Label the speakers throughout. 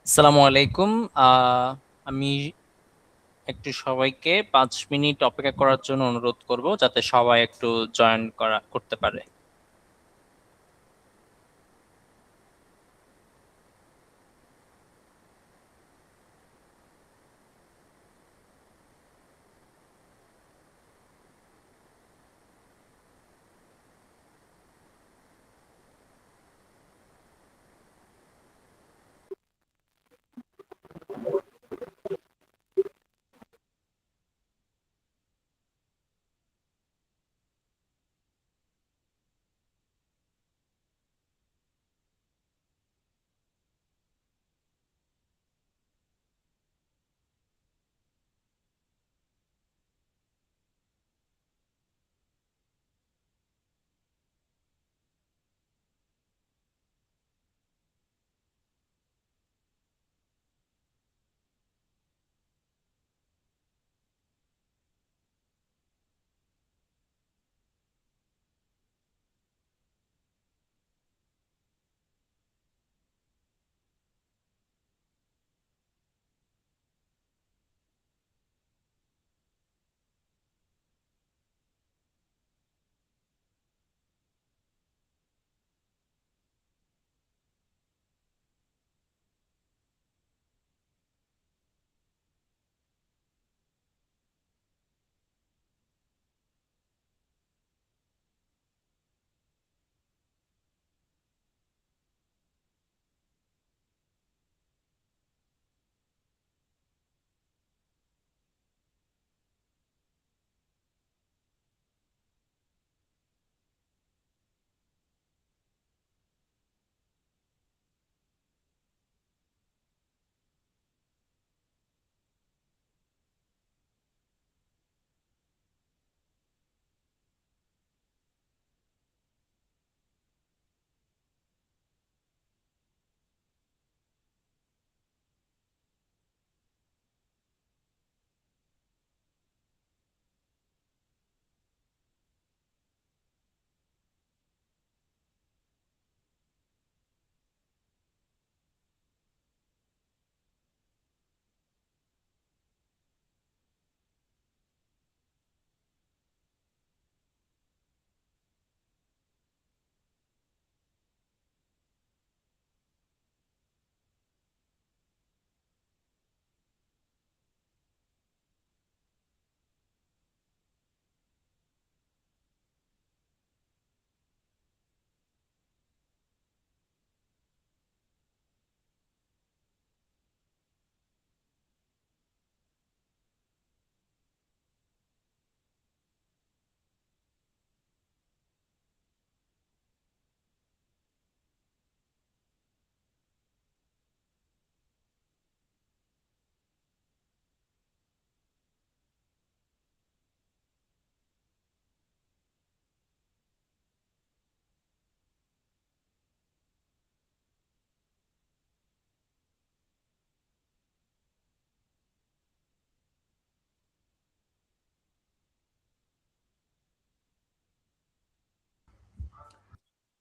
Speaker 1: আসসালামু আলাইকুম। আমি একটু সবাইকে 5 মিনিট অপেক্ষা করার জন্য অনুরোধ করব, যাতে সবাই একটু জয়েন করতে পারে।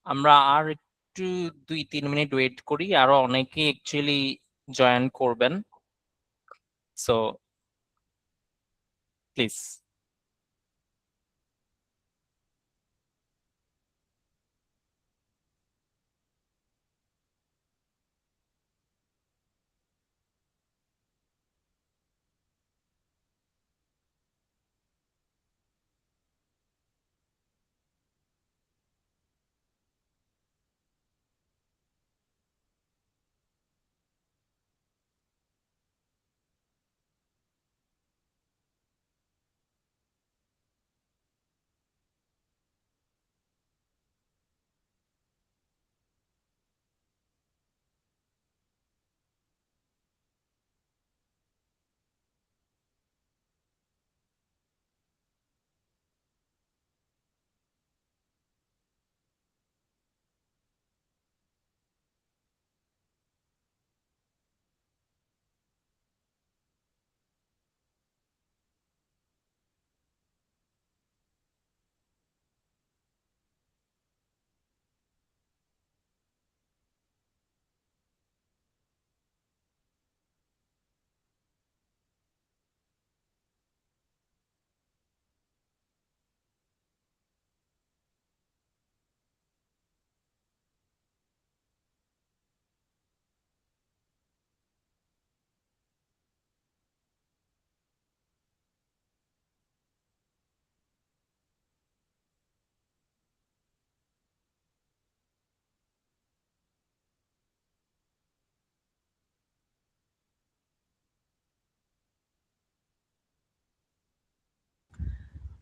Speaker 1: আমরা আর একটু 2-3 মিনিট ওয়েট করি, আরো অনেকে অ্যাকচুয়ালি জয়েন করবেন, সো প্লিজ।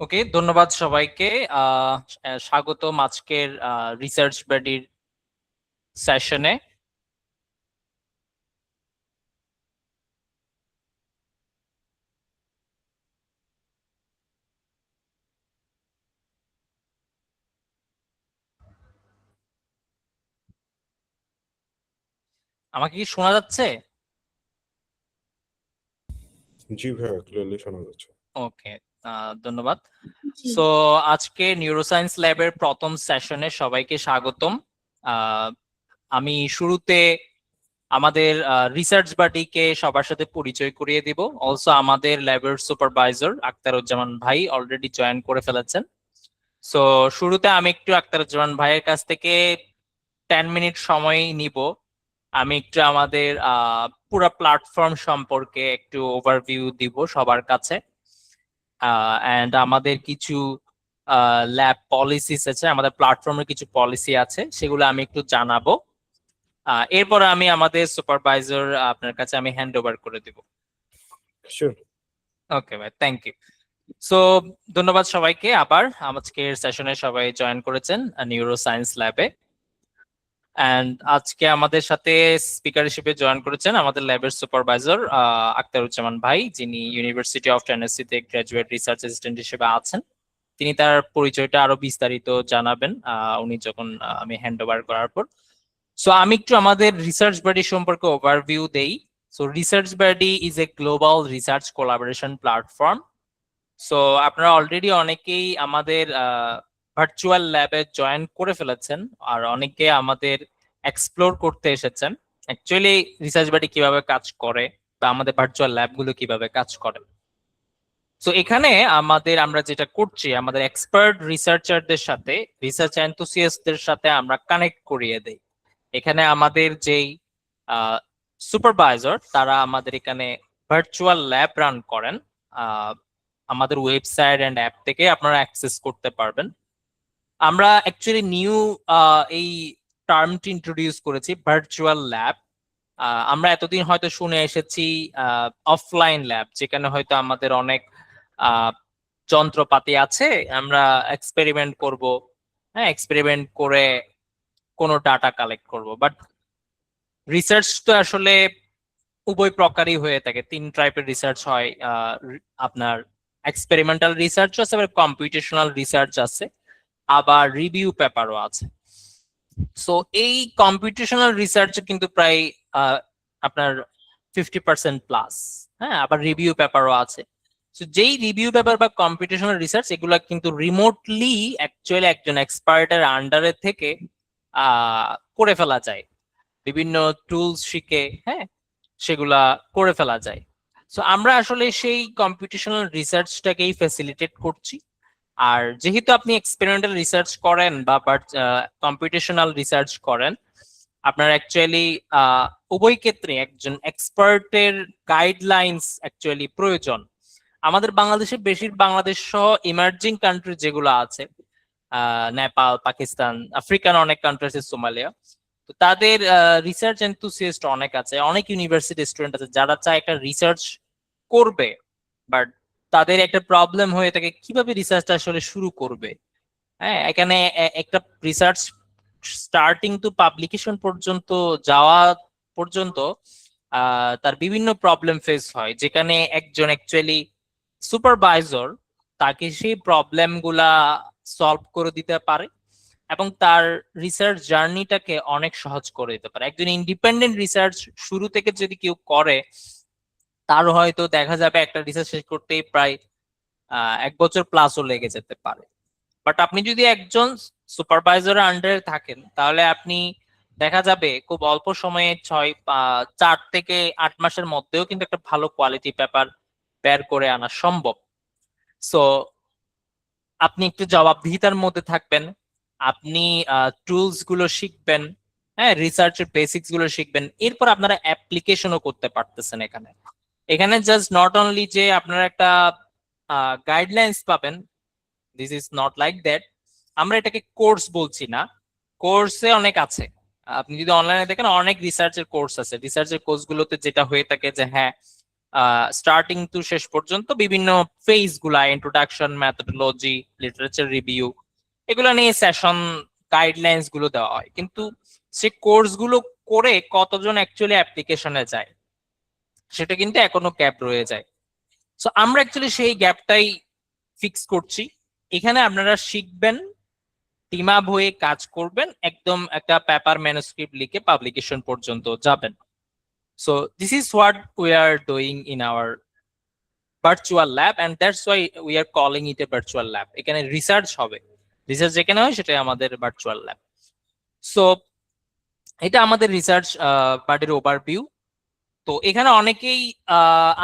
Speaker 1: ওকে, ধন্যবাদ সবাইকে। আহ স্বাগতম আজকের রিসার্চ বাডির সেশনে। আমাকে কি শোনা যাচ্ছে?
Speaker 2: জি ভাইয়া, ক্লিয়ারলি শোনা যাচ্ছে।
Speaker 1: ওকে, ধন্যবাদ। সো আজকে নিউরোসায়েন্স ল্যাবের প্রথম সেশনে সবাইকে স্বাগতম। আহ, আমি শুরুতে আমাদের রিসার্চ বাডিকে সবার সাথে পরিচয় করিয়ে দিব। অলসো আমাদের ল্যাবের সুপারভাইজার আখতারুজ্জামান ভাই অলরেডি জয়েন করে ফেলেছেন। সো শুরুতে আমি একটু আখতারুজ্জামান ভাইয়ের কাছ থেকে 10 মিনিট সময় নিব। আমি একটু আমাদের পুরো প্ল্যাটফর্ম সম্পর্কে একটু ওভারভিউ দিব সবার কাছে, এন্ড আমাদের কিছু ল্যাব পলিসিস আছে, আমাদের প্ল্যাটফর্মের কিছু পলিসি আছে, সেগুলো আমি একটু জানাবো। এরপরে আমি আমাদের সুপারভাইজার আপনার কাছে আমি হ্যান্ড ওভার করে দিব।
Speaker 2: শিওর।
Speaker 1: ওকে ভাই, থ্যাংক ইউ। সো ধন্যবাদ সবাইকে আবার আজকের সেশনে সবাই জয়েন করেছেন নিউরো সায়েন্স ল্যাবে। এন্ড আজকে আমাদের সাথে স্পিকার হিসেবে জয়েন করেছেন আমাদের ল্যাবের সুপারভাইজার আখতারুজ্জামান ভাই, যিনি ইউনিভার্সিটি অফ টেনেসি তে গ্রাজুয়েট রিসার্চ অ্যাসিস্ট্যান্ট হিসেবে আছেন। তিনি তার পরিচয়টা আরো বিস্তারিত জানাবেন উনি যখন আমি হ্যান্ড ওভার করার পর। সো আমি একটু আমাদের রিসার্চ বাডি সম্পর্কে ওভারভিউ দেই। So research buddy is a global research collaboration platform. So আপনারা অলরেডি অনেকেই আমাদের ভার্চুয়াল ল্যাবে জয়েন করে ফেলেছেন, আর অনেকে আমাদের এক্সপ্লোর করতে এসেছেন অ্যাকচুয়ালি রিসার্চ বাডি কিভাবে কাজ করে বা আমাদের ভার্চুয়াল ল্যাবগুলো কিভাবে কাজ করে। সো এখানে আমরা যেটা করছি, আমাদের এক্সপার্ট রিসার্চারদের সাথে, রিসার্চ এনথুসিয়াস্টদের সাথে আমরা কানেক্ট করিয়ে দেই। এখানে আমাদের যেই সুপারভাইজার তারা আমাদের এখানে ভার্চুয়াল ল্যাব রান করেন। আমাদের ওয়েবসাইট এন্ড অ্যাপ থেকে আপনারা অ্যাক্সেস করতে পারবেন। আমরা অ্যাকচুয়ালি নিউ এই টার্মটি ইন্ট্রোডিউস করেছি, ভার্চুয়াল ল্যাব। আমরা এতদিন হয়তো শুনে এসেছি অফলাইন ল্যাব, যেখানে হয়তো আমাদের অনেক যন্ত্রপাতি আছে, আমরা এক্সপেরিমেন্ট করব, হ্যাঁ এক্সপেরিমেন্ট করে কোনো ডাটা কালেক্ট করব। বাট রিসার্চ তো আসলে উভয় প্রকারই হয়ে থাকে, 3 টাইপের রিসার্চ হয়। আপনার এক্সপেরিমেন্টাল রিসার্চ আছে, আবার কম্পিউটেশনাল রিসার্চ আছে, আবার রিভিউ পেপারও আছে। সো এই কম্পিউটেশনাল রিসার্চ কিন্তু প্রায় আপনার 50% প্লাস। হ্যাঁ, আবার রিভিউ পেপারও আছে। তো যেই রিভিউ পেপার বা কম্পিউটেশনাল রিসার্চ, এগুলো কিন্তু রিমোটলি অ্যাকচুয়ালি একজন এক্সপার্টের আন্ডারে থেকে করে ফেলা যায়, বিভিন্ন টুলস শিখে, হ্যাঁ, সেগুলা করে ফেলা যায়। সো আমরা আসলে সেই কম্পিটিশনাল রিসার্চটাকেই ফ্যাসিলিটেট করছি। আর যেহেতু আপনি এক্সপেরিমেন্টাল রিসার্চ করেন বা কম্পিটিশনাল রিসার্চ করেন, আপনার অ্যাকচুয়ালি উভয় ক্ষেত্রে একজন এক্সপার্টের গাইডলাইন্স অ্যাকচুয়ালি প্রয়োজন। আমাদের বাংলাদেশে বাংলাদেশ সহ ইমার্জিং কান্ট্রি যেগুলো আছে, নেপাল, পাকিস্তান, আফ্রিকান অনেক কান্ট্রি আছে, সোমালিয়া, তো তাদের রিসার্চ এনথুসিয়াস্ট অনেক আছে, অনেক ইউনিভার্সিটি স্টুডেন্ট আছে যারা চায় একটা রিসার্চ করবে, বাট তাদের একটা প্রবলেম হয়ে থাকে কিভাবে রিসার্চটা আসলে শুরু করবে। হ্যাঁ, এখানে একটা রিসার্চ স্টার্টিং টু পাবলিকেশন পর্যন্ত যাওয়া পর্যন্ত তার বিভিন্ন প্রবলেম ফেস হয়, যেখানে একজন অ্যাকচুয়ালি সুপারভাইজর তাকে সেই প্রবলেম গুলা সলভ করে দিতে পারে এবং তার রিসার্চ জার্নিটাকে অনেক সহজ করে দিতে পারে। একজন ইন্ডিপেন্ডেন্ট রিসার্চ শুরু থেকে যদি কেউ করে, তার হয়তো দেখা যাবে একটা রিসার্চ শেষ করতেই প্রায় 1 বছর প্লাসও লেগে যেতে পারে। বাট আপনি যদি একজন সুপারভাইজারের আন্ডারে থাকেন, তাহলে আপনি দেখা যাবে খুব অল্প সময়ে 4 থেকে 8 মাসের মধ্যেও কিন্তু একটা ভালো কোয়ালিটি পেপার বের করে আনা সম্ভব। সো আপনি একটু জবাবদিহিতার মধ্যে থাকবেন, আপনি টুলস গুলো শিখবেন, হ্যাঁ, রিসার্চের বেসিক্স গুলো শিখবেন, এরপর আপনারা অ্যাপ্লিকেশনও করতে পারতেছেন। এখানে এখানে জাস্ট নট অনলি যে আপনারা একটা গাইডলাইন্স পাবেন, this is not like that. আমরা এটাকে কোর্স বলছি না, কোর্সে অনেক আছে। আপনি যদি অনলাইনে দেখেন অনেক রিসার্চের কোর্স আছে। রিসার্চের কোর্স গুলোতে যেটা হয়ে থাকে যে হ্যাঁ, স্টার্টিং টু শেষ পর্যন্ত বিভিন্ন ফেজ গুলা, ইন্ট্রোডাকশন, মেথডোলজি, লিটারেচার রিভিউ, এগুলো নিয়ে সেশন গাইডলাইন্স গুলো দেওয়া হয়। কিন্তু সে কোর্স গুলো করে কতজন অ্যাকচুয়ালি অ্যাপ্লিকেশনে যায়, সেটা কিন্তু এখনো গ্যাপ রয়ে যায়। সো আমরা অ্যাকচুয়ালি সেই গ্যাপটাই ফিক্স করছি। এখানে আপনারা শিখবেন, টিম আপ হয়ে কাজ করবেন, একদম একটা পেপার ম্যানুস্ক্রিপ্ট লিখে পাবলিকেশন পর্যন্ত যাবেন। So this is what we are doing in our virtual lab, and that's why we are calling it a virtual lab. এখানে রিসার্চ হবে, রিসার্চ যেখানে হয় সেটাই আমাদের ভার্চুয়াল ল্যাব। সো এটা আমাদের রিসার্চ পার্টির ওভারভিউ। তো এখানে অনেকেই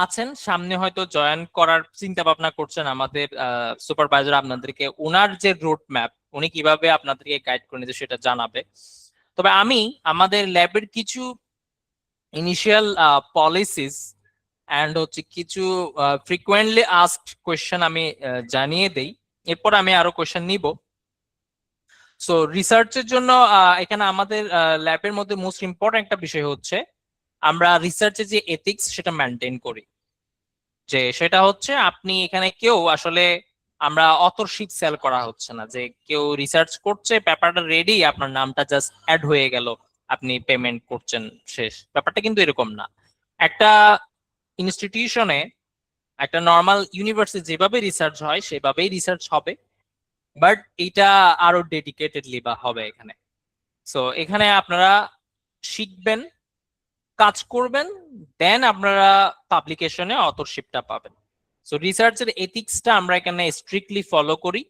Speaker 1: আছেন সামনে হয়তো জয়েন করার চিন্তা ভাবনা করছেন। আমাদের সুপারভাইজার আপনাদেরকে ওনার যে রোড ম্যাপ, উনি কিভাবে আপনাদেরকে গাইড করে নিতে সেটা জানাবে। তবে আমি আমাদের ল্যাবের কিছু ইনিশিয়াল পলিসিস এন্ড হচ্ছে কিছু ফ্রিকুয়েন্টলি আস্কড কোয়েশ্চেন আমি জানিয়ে দেই, এরপর আমি আরো কোয়েশ্চেন নিব। সো রিসার্চের জন্য এখানে আমাদের ল্যাবের মধ্যে মোস্ট ইম্পর্টেন্ট একটা বিষয় হচ্ছে আমরা রিসার্চে যে এথিক্স সেটা মেনটেন করি। যে সেটা হচ্ছে আপনি এখানে কেউ আসলে আমরা অথরশিপ সেল করা হচ্ছে না, যে কেউ রিসার্চ করছে, পেপারটা রেডি, আপনার নামটা জাস্ট অ্যাড হয়ে গেল, আপনি পেমেন্ট করছেন, শেষ। ব্যাপারটা কিন্তু এরকম না। একটা ইনস্টিটিউশনে, একটা নর্মাল ইউনিভার্সিটি যেভাবে রিসার্চ হয় সেভাবেই রিসার্চ হবে, বাট এটা আরো ডেডিকেটেডলি বা হবে এখানে। সো এখানে আপনারা শিখবেন, কাজ করবেন, দেন আপনারা পাবলিকেশনে অথরশিপটা পাবেন। সো রিসার্চের এথিক্সটা আমরা এখানে স্ট্রিক্টলি ফলো করি।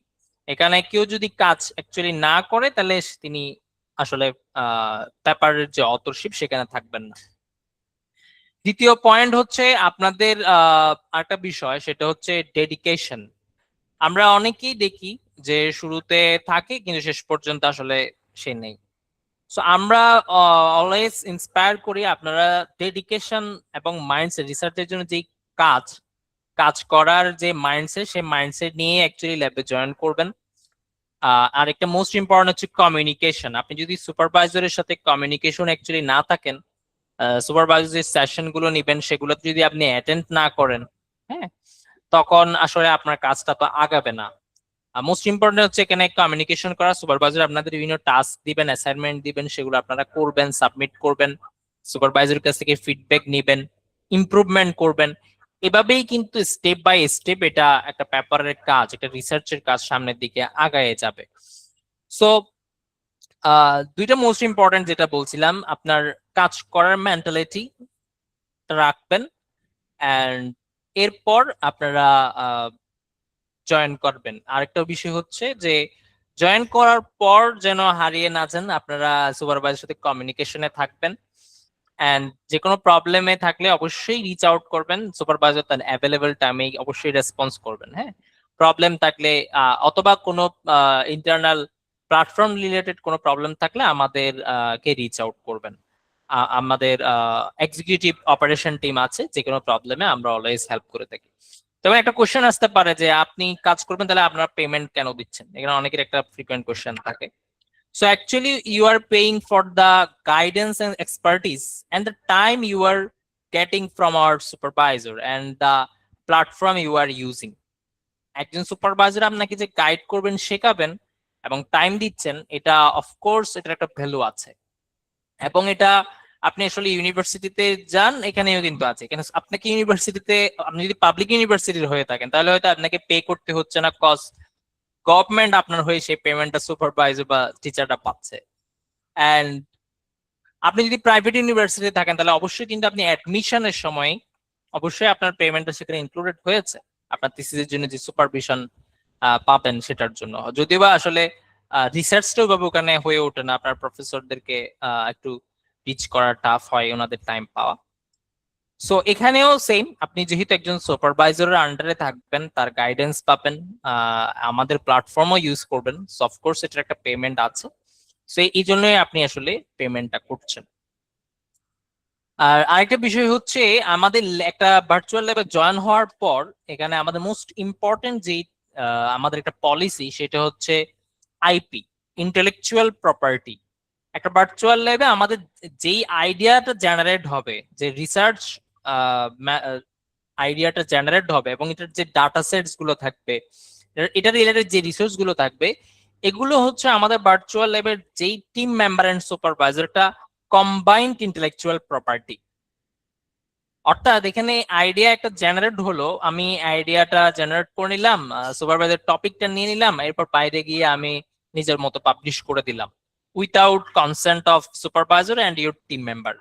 Speaker 1: এখানে কেউ যদি কাজ অ্যাকচুয়ালি না করে তাহলে তিনি আসলে পেপারের যে অথরশিপ সেখানে থাকবেন না। দ্বিতীয় পয়েন্ট হচ্ছে আপনাদের একটা বিষয়, সেটা হচ্ছে ডেডিকেশন। আমরা অনেকেই দেখি যে শুরুতে থাকে কিন্তু শেষ পর্যন্ত আসলে সে নেই। সো আমরা অলওয়েজ ইন্সপায়ার করি আপনারা ডেডিকেশন এবং মাইন্ডসেট, রিসার্চের জন্য যে কাজ কাজ করার যে মাইন্ডসেট, সেই মাইন্ডসেট নিয়ে অ্যাকচুয়ালি ল্যাবে জয়েন করবেন। আর একটা মোস্ট ইম্পর্টেন্ট হচ্ছে কমিউনিকেশন। আপনি যদি সুপারভাইজারের সাথে কমিউনিকেশন অ্যাকচুয়ালি না থাকেন, সুপারভাইজার যে সেশন গুলো নিবেন সেগুলো যদি আপনি অ্যাটেন্ড না করেন, হ্যাঁ, তখন আসলে আপনার কাজটা তো আগাবে না। মোস্ট ইম্পর্টেন্ট হচ্ছে এখানে কমিউনিকেশন করা। সুপারভাইজার আপনাদের বিভিন্ন টাস্ক দিবেন, অ্যাসাইনমেন্ট দিবেন, সেগুলো আপনারা করবেন, সাবমিট করবেন, সুপারভাইজারের কাছ থেকে ফিডব্যাক নিবেন, ইমপ্রুভমেন্ট করবেন। এভাবেই কিন্তু স্টেপ বাই স্টেপ এটা একটা পেপারের কাজ, একটা রিসার্চের কাজ সামনের দিকে আগায় যাবে। সো দুইটা মোস্ট ইম্পর্টেন্ট যেটা বলছিলাম, আপনার কাজ করার মেন্টালিটি রাখবেন, এন্ড এরপর আপনারা জয়েন করবেন। আরেকটা বিষয় হচ্ছে যে জয়েন করার পর যেন হারিয়ে না যান, আপনারা সুপারভাইজারের সাথে কমিউনিকেশনে থাকবেন। এন্ড যে কোনো প্রবলেমে থাকলে অবশ্যই রিচ আউট করবেন, সুপারভাইজার তার অ্যাভেলেবল টাইমে অবশ্যই রেসপন্স করবেন। হ্যাঁ, প্রবলেম থাকলে অথবা কোনো ইন্টারনাল প্ল্যাটফর্ম রিলেটেড কোনো প্রবলেম থাকলে আমাদের কে রিচ আউট করবেন। আমাদের এক্সিকিউটিভ অপারেশন টিম আছে, যে কোনো প্রবলেমে আমরা অলওয়েজ হেল্প করে থাকি। তবে একটা কোশ্চেন আসতে পারে যে আপনি কাজ করবেন তাহলে আপনারা পেমেন্ট কেন দিচ্ছেন, এখানে অনেকের একটা ফ্রিকোয়েন্ট কোশ্চেন থাকে। So actually, you are paying for the guidance and expertise and the time you are getting from our supervisor and the platform you are using. একজন সুপারভাইজার আপনাকে যে গাইড করবেন, শেখাবেন এবং টাইম দিচ্ছেন, এটা অফকোর্স এটার একটা ভ্যালু আছে। এবং এটা আপনি আসলে ইউনিভার্সিটিতে যান, এখানেও কিন্তু আছে। এখানে আপনাকে ইউনিভার্সিটিতে, আপনি যদি পাবলিক ইউনিভার্সিটির হয়ে থাকেন তাহলে হয়তো আপনাকে পে করতে হচ্ছে না, কজ গভর্নমেন্ট আপনার হয়ে সেই পেমেন্টটা সুপারভাইজার বা টিচারটা পাচ্ছে। এন্ড আপনি যদি প্রাইভেট ইউনিভার্সিটি থাকেন তাহলে অবশ্যই কিন্তু আপনি অ্যাডমিশনের সময় অবশ্যই আপনার পেমেন্টটা সেখানে ইনক্লুডেড হয়েছে, আপনার থিসিসের জন্য যে সুপারভিশন পাবেন সেটার জন্য। যদিও বা আসলে রিসার্চটাও ভাবে ওখানে হয়ে ওঠে না, আপনার প্রফেসরদেরকে একটু রিচ করা টাফ হয়, ওনাদের টাইম পাওয়া। সো এখানেও সেম, আপনি যেহেতু একজন সুপারভাইজারের আন্ডারে থাকবেন, তার গাইডেন্স পাবেন, আমাদের প্ল্যাটফর্মও ইউজ করবেন, সো অফকোর্স এটার একটা পেমেন্ট আছে। সো এই জন্যই আপনি আসলে পেমেন্টটা করছেন। আর আরেকটা বিষয় হচ্ছে, আমাদের একটা ভার্চুয়াল ল্যাবে জয়েন হওয়ার পর এখানে আমাদের মোস্ট ইম্পর্টেন্ট যে আমাদের একটা পলিসি, সেটা হচ্ছে আইপি, ইন্টেলেকচুয়াল প্রপার্টি। একটা ভার্চুয়াল ল্যাবে আমাদের যেই আইডিয়াটা জেনারেট হবে, যে রিসার্চ আইডিয়াটা জেনারেট হবে এবং এটার যে ডাটা সেটস গুলো থাকবে, এটা রিলেটেড যে রিসোর্স গুলো থাকবে, এগুলো হচ্ছে আমাদের ভার্চুয়াল ল্যাবের যেই টিম মেম্বার এন্ড সুপারভাইজারটা কম্বাইন্ড ইন্টেলেকচুয়াল প্রপার্টি। অর্থাৎ এখানে আইডিয়া একটা জেনারেট হলো, আমি আইডিয়াটা জেনারেট করে নিলাম, সুপারভাইজার টপিকটা নিয়ে নিলাম, এরপর বাইরে গিয়ে আমি নিজের মতো পাবলিশ করে দিলাম without consent of supervisor and your team member.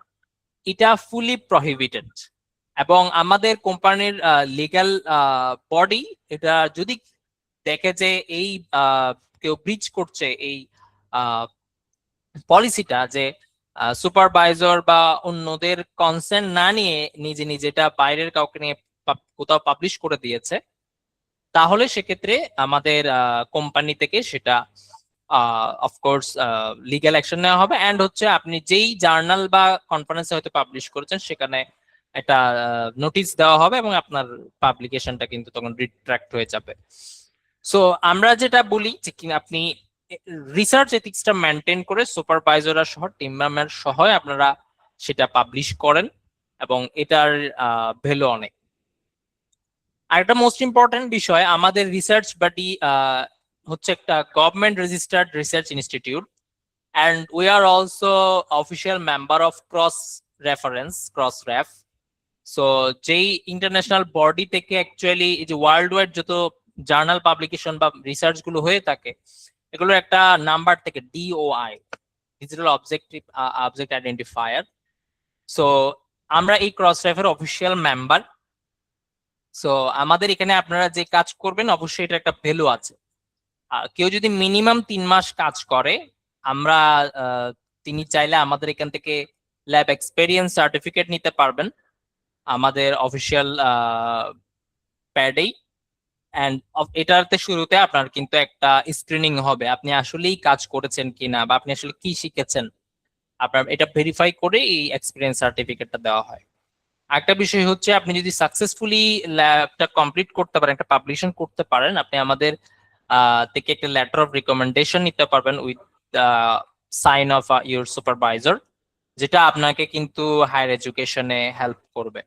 Speaker 1: এটা ফুলি প্রহিবিটেড। এবং আমাদের কোম্পানির লিগ্যাল বডি এটা যদি দেখে যে এই কেউ ব্রিচ করছে এই পলিসিটা, যে সুপারভাইজার বা অন্যদের কনসেন্ট না নিয়ে নিজে নিজেটা বাইরের কাউকে নিয়ে কোথাও পাবলিশ করে দিয়েছে, তাহলে সেক্ষেত্রে আমাদের কোম্পানি থেকে সেটা অফকোর্স লিগ্যাল অ্যাকশন নেওয়া হবে। অ্যান্ড হচ্ছে আপনি যেই জার্নাল বা কনফারেন্সে হয়তো পাবলিশ করেছেন সেখানে একটা নোটিশ দেওয়া হবে এবং আপনার পাবলিকেশনটা কিন্তু তখন রিট্রাক্ট হয়ে যাবে। সো আমরা যেটা বলি যে কি আপনি রিসার্চ এথিক্সটা মেনটেন করে সুপারভাইজাররা সহ টিম মেম্বার সহ আপনারা সেটা পাবলিশ করেন এবং এটার ভ্যালু অনেক। আর একটা মোস্ট ইম্পর্টেন্ট বিষয়, আমাদের রিসার্চ বডি হচ্ছে একটা government registered research institute, and we are also official member of cross ref. So যেই ইন্টারন্যাশনাল বডি থেকে অ্যাকচুয়ালি এই যে ওয়ার্ল্ড ওয়াইড যত জার্নাল পাবলিকেশন বা রিসার্চ গুলো হয়ে থাকে, এগুলোর একটা নাম্বার থেকে DOI, digital object identifier. So আমরা এই ক্রস রেফের অফিসিয়াল মেম্বার। সো আমাদের এখানে আপনারা যে কাজ করবেন অবশ্যই এটা একটা ভ্যালু আছে। কেউ যদি মিনিমাম 3 মাস কাজ করে, আমরা তিনি চাইলে আমাদের এখান থেকে ল্যাব এক্সপেরিয়েন্স সার্টিফিকেট নিতে পারবেন আমাদের অফিসিয়াল প্যাডেই। এন্ড এটাতে শুরুতে আপনার কিন্তু একটা স্ক্রিনিং হবে, আপনি আসলেই কাজ করেছেন কিনা বা আপনি আসলে কি শিখেছেন, আপনার এটা ভেরিফাই করে এই এক্সপিরিয়েন্স সার্টিফিকেটটা দেওয়া হয়। একটা বিষয় হচ্ছে, আপনি যদি সাকসেসফুলি ল্যাবটা কমপ্লিট করতে পারেন, একটা পাবলিশন করতে পারেন, আপনি আমাদের থেকে একটা লেটার অফ রিকমেন্ডেশন নিতে পারবেন with sign of your supervisor, যেটা আপনাকে কিন্তু হায়ার এডুকেশনে হেল্প করবে।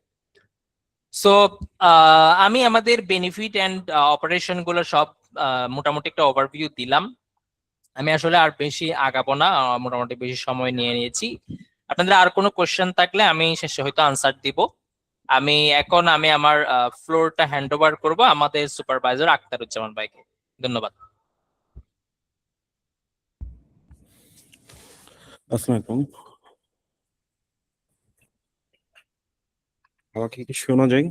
Speaker 1: সো আমি আমাদের বেনিফিট এন্ড অপারেশন গুলো সব মোটামুটি একটা ওভারভিউ দিলাম। আমি আসলে আর বেশি আগাবো না, মোটামুটি বেশি সময় নিয়ে নিয়েছি। আপনাদের আর কোনো কোশ্চেন থাকলে আমি শেষে হয়তো আনসার দিব। আমি আমার ফ্লোরটা হ্যান্ড ওভার করবো আমাদের সুপারভাইজার আখতারুজ্জামান ভাইকে। ধন্যবাদ।
Speaker 2: আসসালামু আলাইকুম। আমাকে কি শোনা যায়?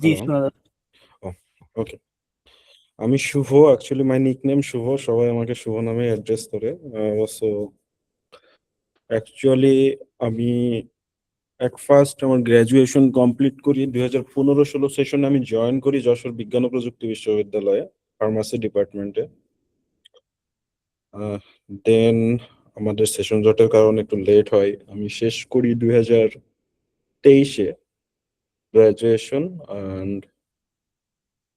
Speaker 3: জি
Speaker 2: হ্যালো।
Speaker 3: শোনা যাচ্ছে।
Speaker 2: ওকে, আমি শুভ। অ্যাকচুয়ালি মাই নিকনেম শুভ, সবাই আমাকে শুভ নামে অ্যাড্রেস করে। সো অ্যাকচুয়ালি আমি ফার্স্ট আমার গ্র্যাজুয়েশন কমপ্লিট করি 2015-16 সেশনে। আমি জয়েন করি যশোর বিজ্ঞান ও প্রযুক্তি বিশ্ববিদ্যালয়ে, ফার্মাসি ডিপার্টমেন্টে। দেন আমাদের সেশন জটের কারণে একটু লেট হয়। আমি শেষ করি 2023-এ গ্র্যাজুয়েশন, অ্যান্ড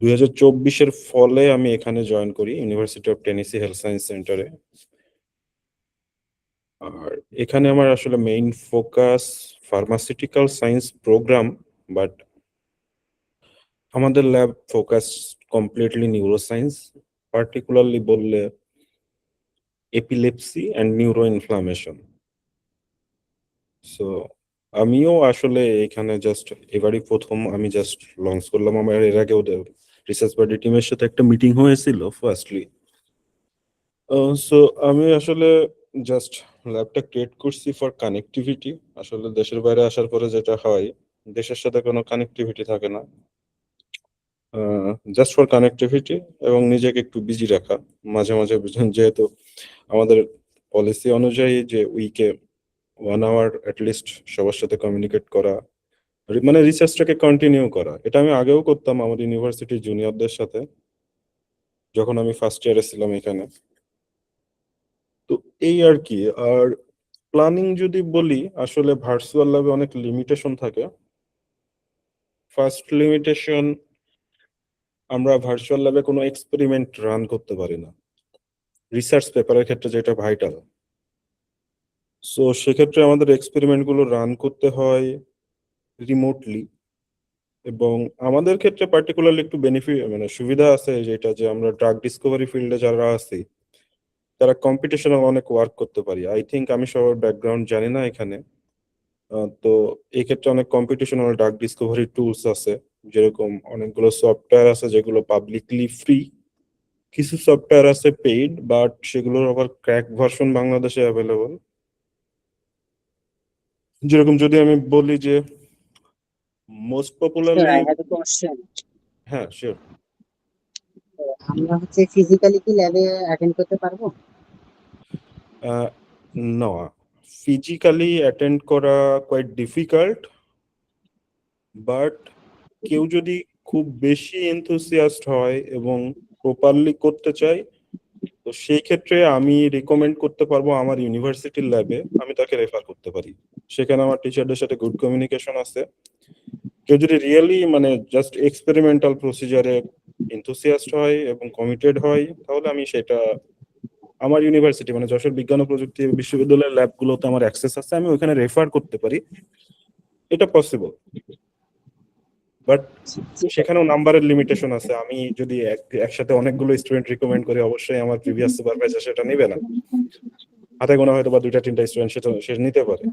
Speaker 2: 2024-এর ফলে আমি এখানে জয়েন করি university of Tennessee health science সেন্টারে। আর এখানে আমার আসলে main focus pharmaceutical science programme, but আমাদের lab focus completely neuroscience, particularly বললে epilepsy and neuroinflammation. So আমিও আসলে এখানে জাস্ট এবারই প্রথম আমি জাস্ট লঞ্চ করলাম। আমার এর আগে ওদের রিসার্চ পার্টি টিমের সাথে একটা মিটিং হয়েছিল ফার্স্টলি। সো আমি আসলে জাস্ট ল্যাবটা ক্রিয়েট করছি ফর কানেক্টিভিটি। আসলে দেশের বাইরে আসার পরে যেটা হয়, দেশের সাথে কোনো কানেক্টিভিটি থাকে না, জাস্ট ফর কানেক্টিভিটি এবং নিজেকে একটু বিজি রাখা মাঝে মাঝে। যেহেতু আমাদের পলিসি অনুযায়ী যে উইকে 1 আওয়ার অ্যাটলিস্ট সবার সাথে কমিউনিকেট করা, মানে রিসার্চটাকে কন্টিনিউ করা। এটা আমি আগেও করতাম আমার ইউনিভার্সিটির জুনিয়রদের সাথে যখন আমি ফার্স্ট ইয়ারে ছিলাম এখানে। তো এই আর কি। আর প্ল্যানিং যদি বলি, আসলে ভার্চুয়াল ল্যাবে অনেক লিমিটেশন থাকে। ফার্স্ট লিমিটেশন, আমরা ভার্চুয়াল ল্যাবে কোনো এক্সপেরিমেন্ট রান করতে পারি না রিসার্চ পেপারের ক্ষেত্রে, যেটা ভাইটাল। সো সেক্ষেত্রে আমাদের এক্সপেরিমেন্ট গুলো রান করতে হয় রিমোটলি। এবং আমাদের ক্ষেত্রে পার্টিকুলারলি একটু বেনিফিট, মানে সুবিধা আছে, যেটা যে আমরা ড্রাগ ডিসকভারি ফিল্ডে যারা আছি তারা কম্পিটিশনাল অনেক ওয়ার্ক করতে পারি। আই থিংক আমি সবার ব্যাকগ্রাউন্ড জানি না এখানে। তো এই ক্ষেত্রে অনেক কম্পিটিশনাল ড্রাগ ডিসকভারি টুলস আছে, যেরকম অনেকগুলো সফটওয়্যার আছে যেগুলো পাবলিকলি ফ্রি, কিছু সফটওয়্যার আছে পেইড, বাট সেগুলোর আবার ক্র্যাক ভার্সন বাংলাদেশে অ্যাভেলেবল। যেরকম যদি আমি বলি যে most
Speaker 3: Sir,
Speaker 2: popularly,
Speaker 3: I have a question.
Speaker 2: হ্যাঁ শিওর।
Speaker 3: আমরা হচ্ছে ফিজিক্যালি কি ল্যাবে অ্যাটেন্ড করতে পারবো?
Speaker 2: না, ফিজিক্যালি অ্যাটেন্ড করা কোয়াইট ডিফিকাল্ট, বাট কেউ যদি খুব বেশি এনথুসিয়াস্ট হয় এবং প্রপারলি করতে চায়, তো সেই ক্ষেত্রে আমি রিকমেন্ড করতে পারবো আমার ইউনিভার্সিটির ল্যাবে আমি তাকে রেফার করতে পারি। সেখানে আমার টিচারদের সাথে গুড কমিউনিকেশন আছে। কেউ যদি রিয়েলি মানে জাস্ট এক্সপেরিমেন্টাল প্রসিজারে এনথুসিয়াস্ট হয় এবং কমিটেড হয়, তাহলে আমি সেটা আমার ইউনিভার্সিটি মানে যশোর বিজ্ঞান ও প্রযুক্তি বিশ্ববিদ্যালয়ের ল্যাবগুলোতে আমার অ্যাক্সেস আছে, আমি ওখানে রেফার করতে পারি। এটা পসিবল, বাট সেখানেও নাম্বারের লিমিটেশন আছে। আমি যদি একসাথে অনেকগুলো স্টুডেন্ট রিকমেন্ড করি, অবশ্যই আমার প্রিভিয়াস সুপারভাইজার সেটা নেবে না। হাতে গোনা হয়তো বা 2-3টা স্টুডেন্ট সেটা সে নিতে পারে।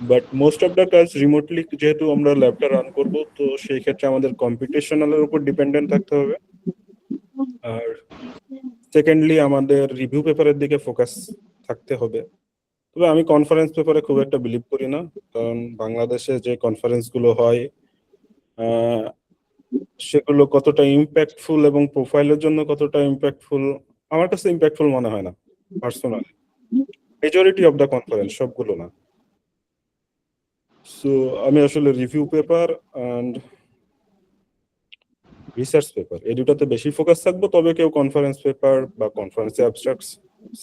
Speaker 2: বাট মোস্ট অফ দ্য কাজ রিমোটলি, যেহেতু আমরা ল্যাবটা রান করব, তো সেই ক্ষেত্রে আমাদের কম্পিটিশনালের উপর ডিপেন্ডেন্ট থাকতে হবে। আর সেকেন্ডলি আমাদের রিভিউ পেপারের দিকে ফোকাস থাকতে হবে। তবে আমি কনফারেন্স পেপারে খুব একটা বিলিভ করি না, কারণ বাংলাদেশে যে কনফারেন্স গুলো হয় সেগুলো কতটা ইম্প্যাক্টফুল এবং প্রোফাইলের জন্য কতটা ইম্প্যাক্টফুল আমার কাছে ইম্প্যাক্টফুল মনে হয় না personally. Majority of the conference, সবগুলো না। সো আমি আসলে review paper and research paper এই দুটাতে বেশি ফোকাস থাকবো। তবে কেউ কনফারেন্স পেপার বা কনফারেন্সে অ্যাবস্ট্রাক্টস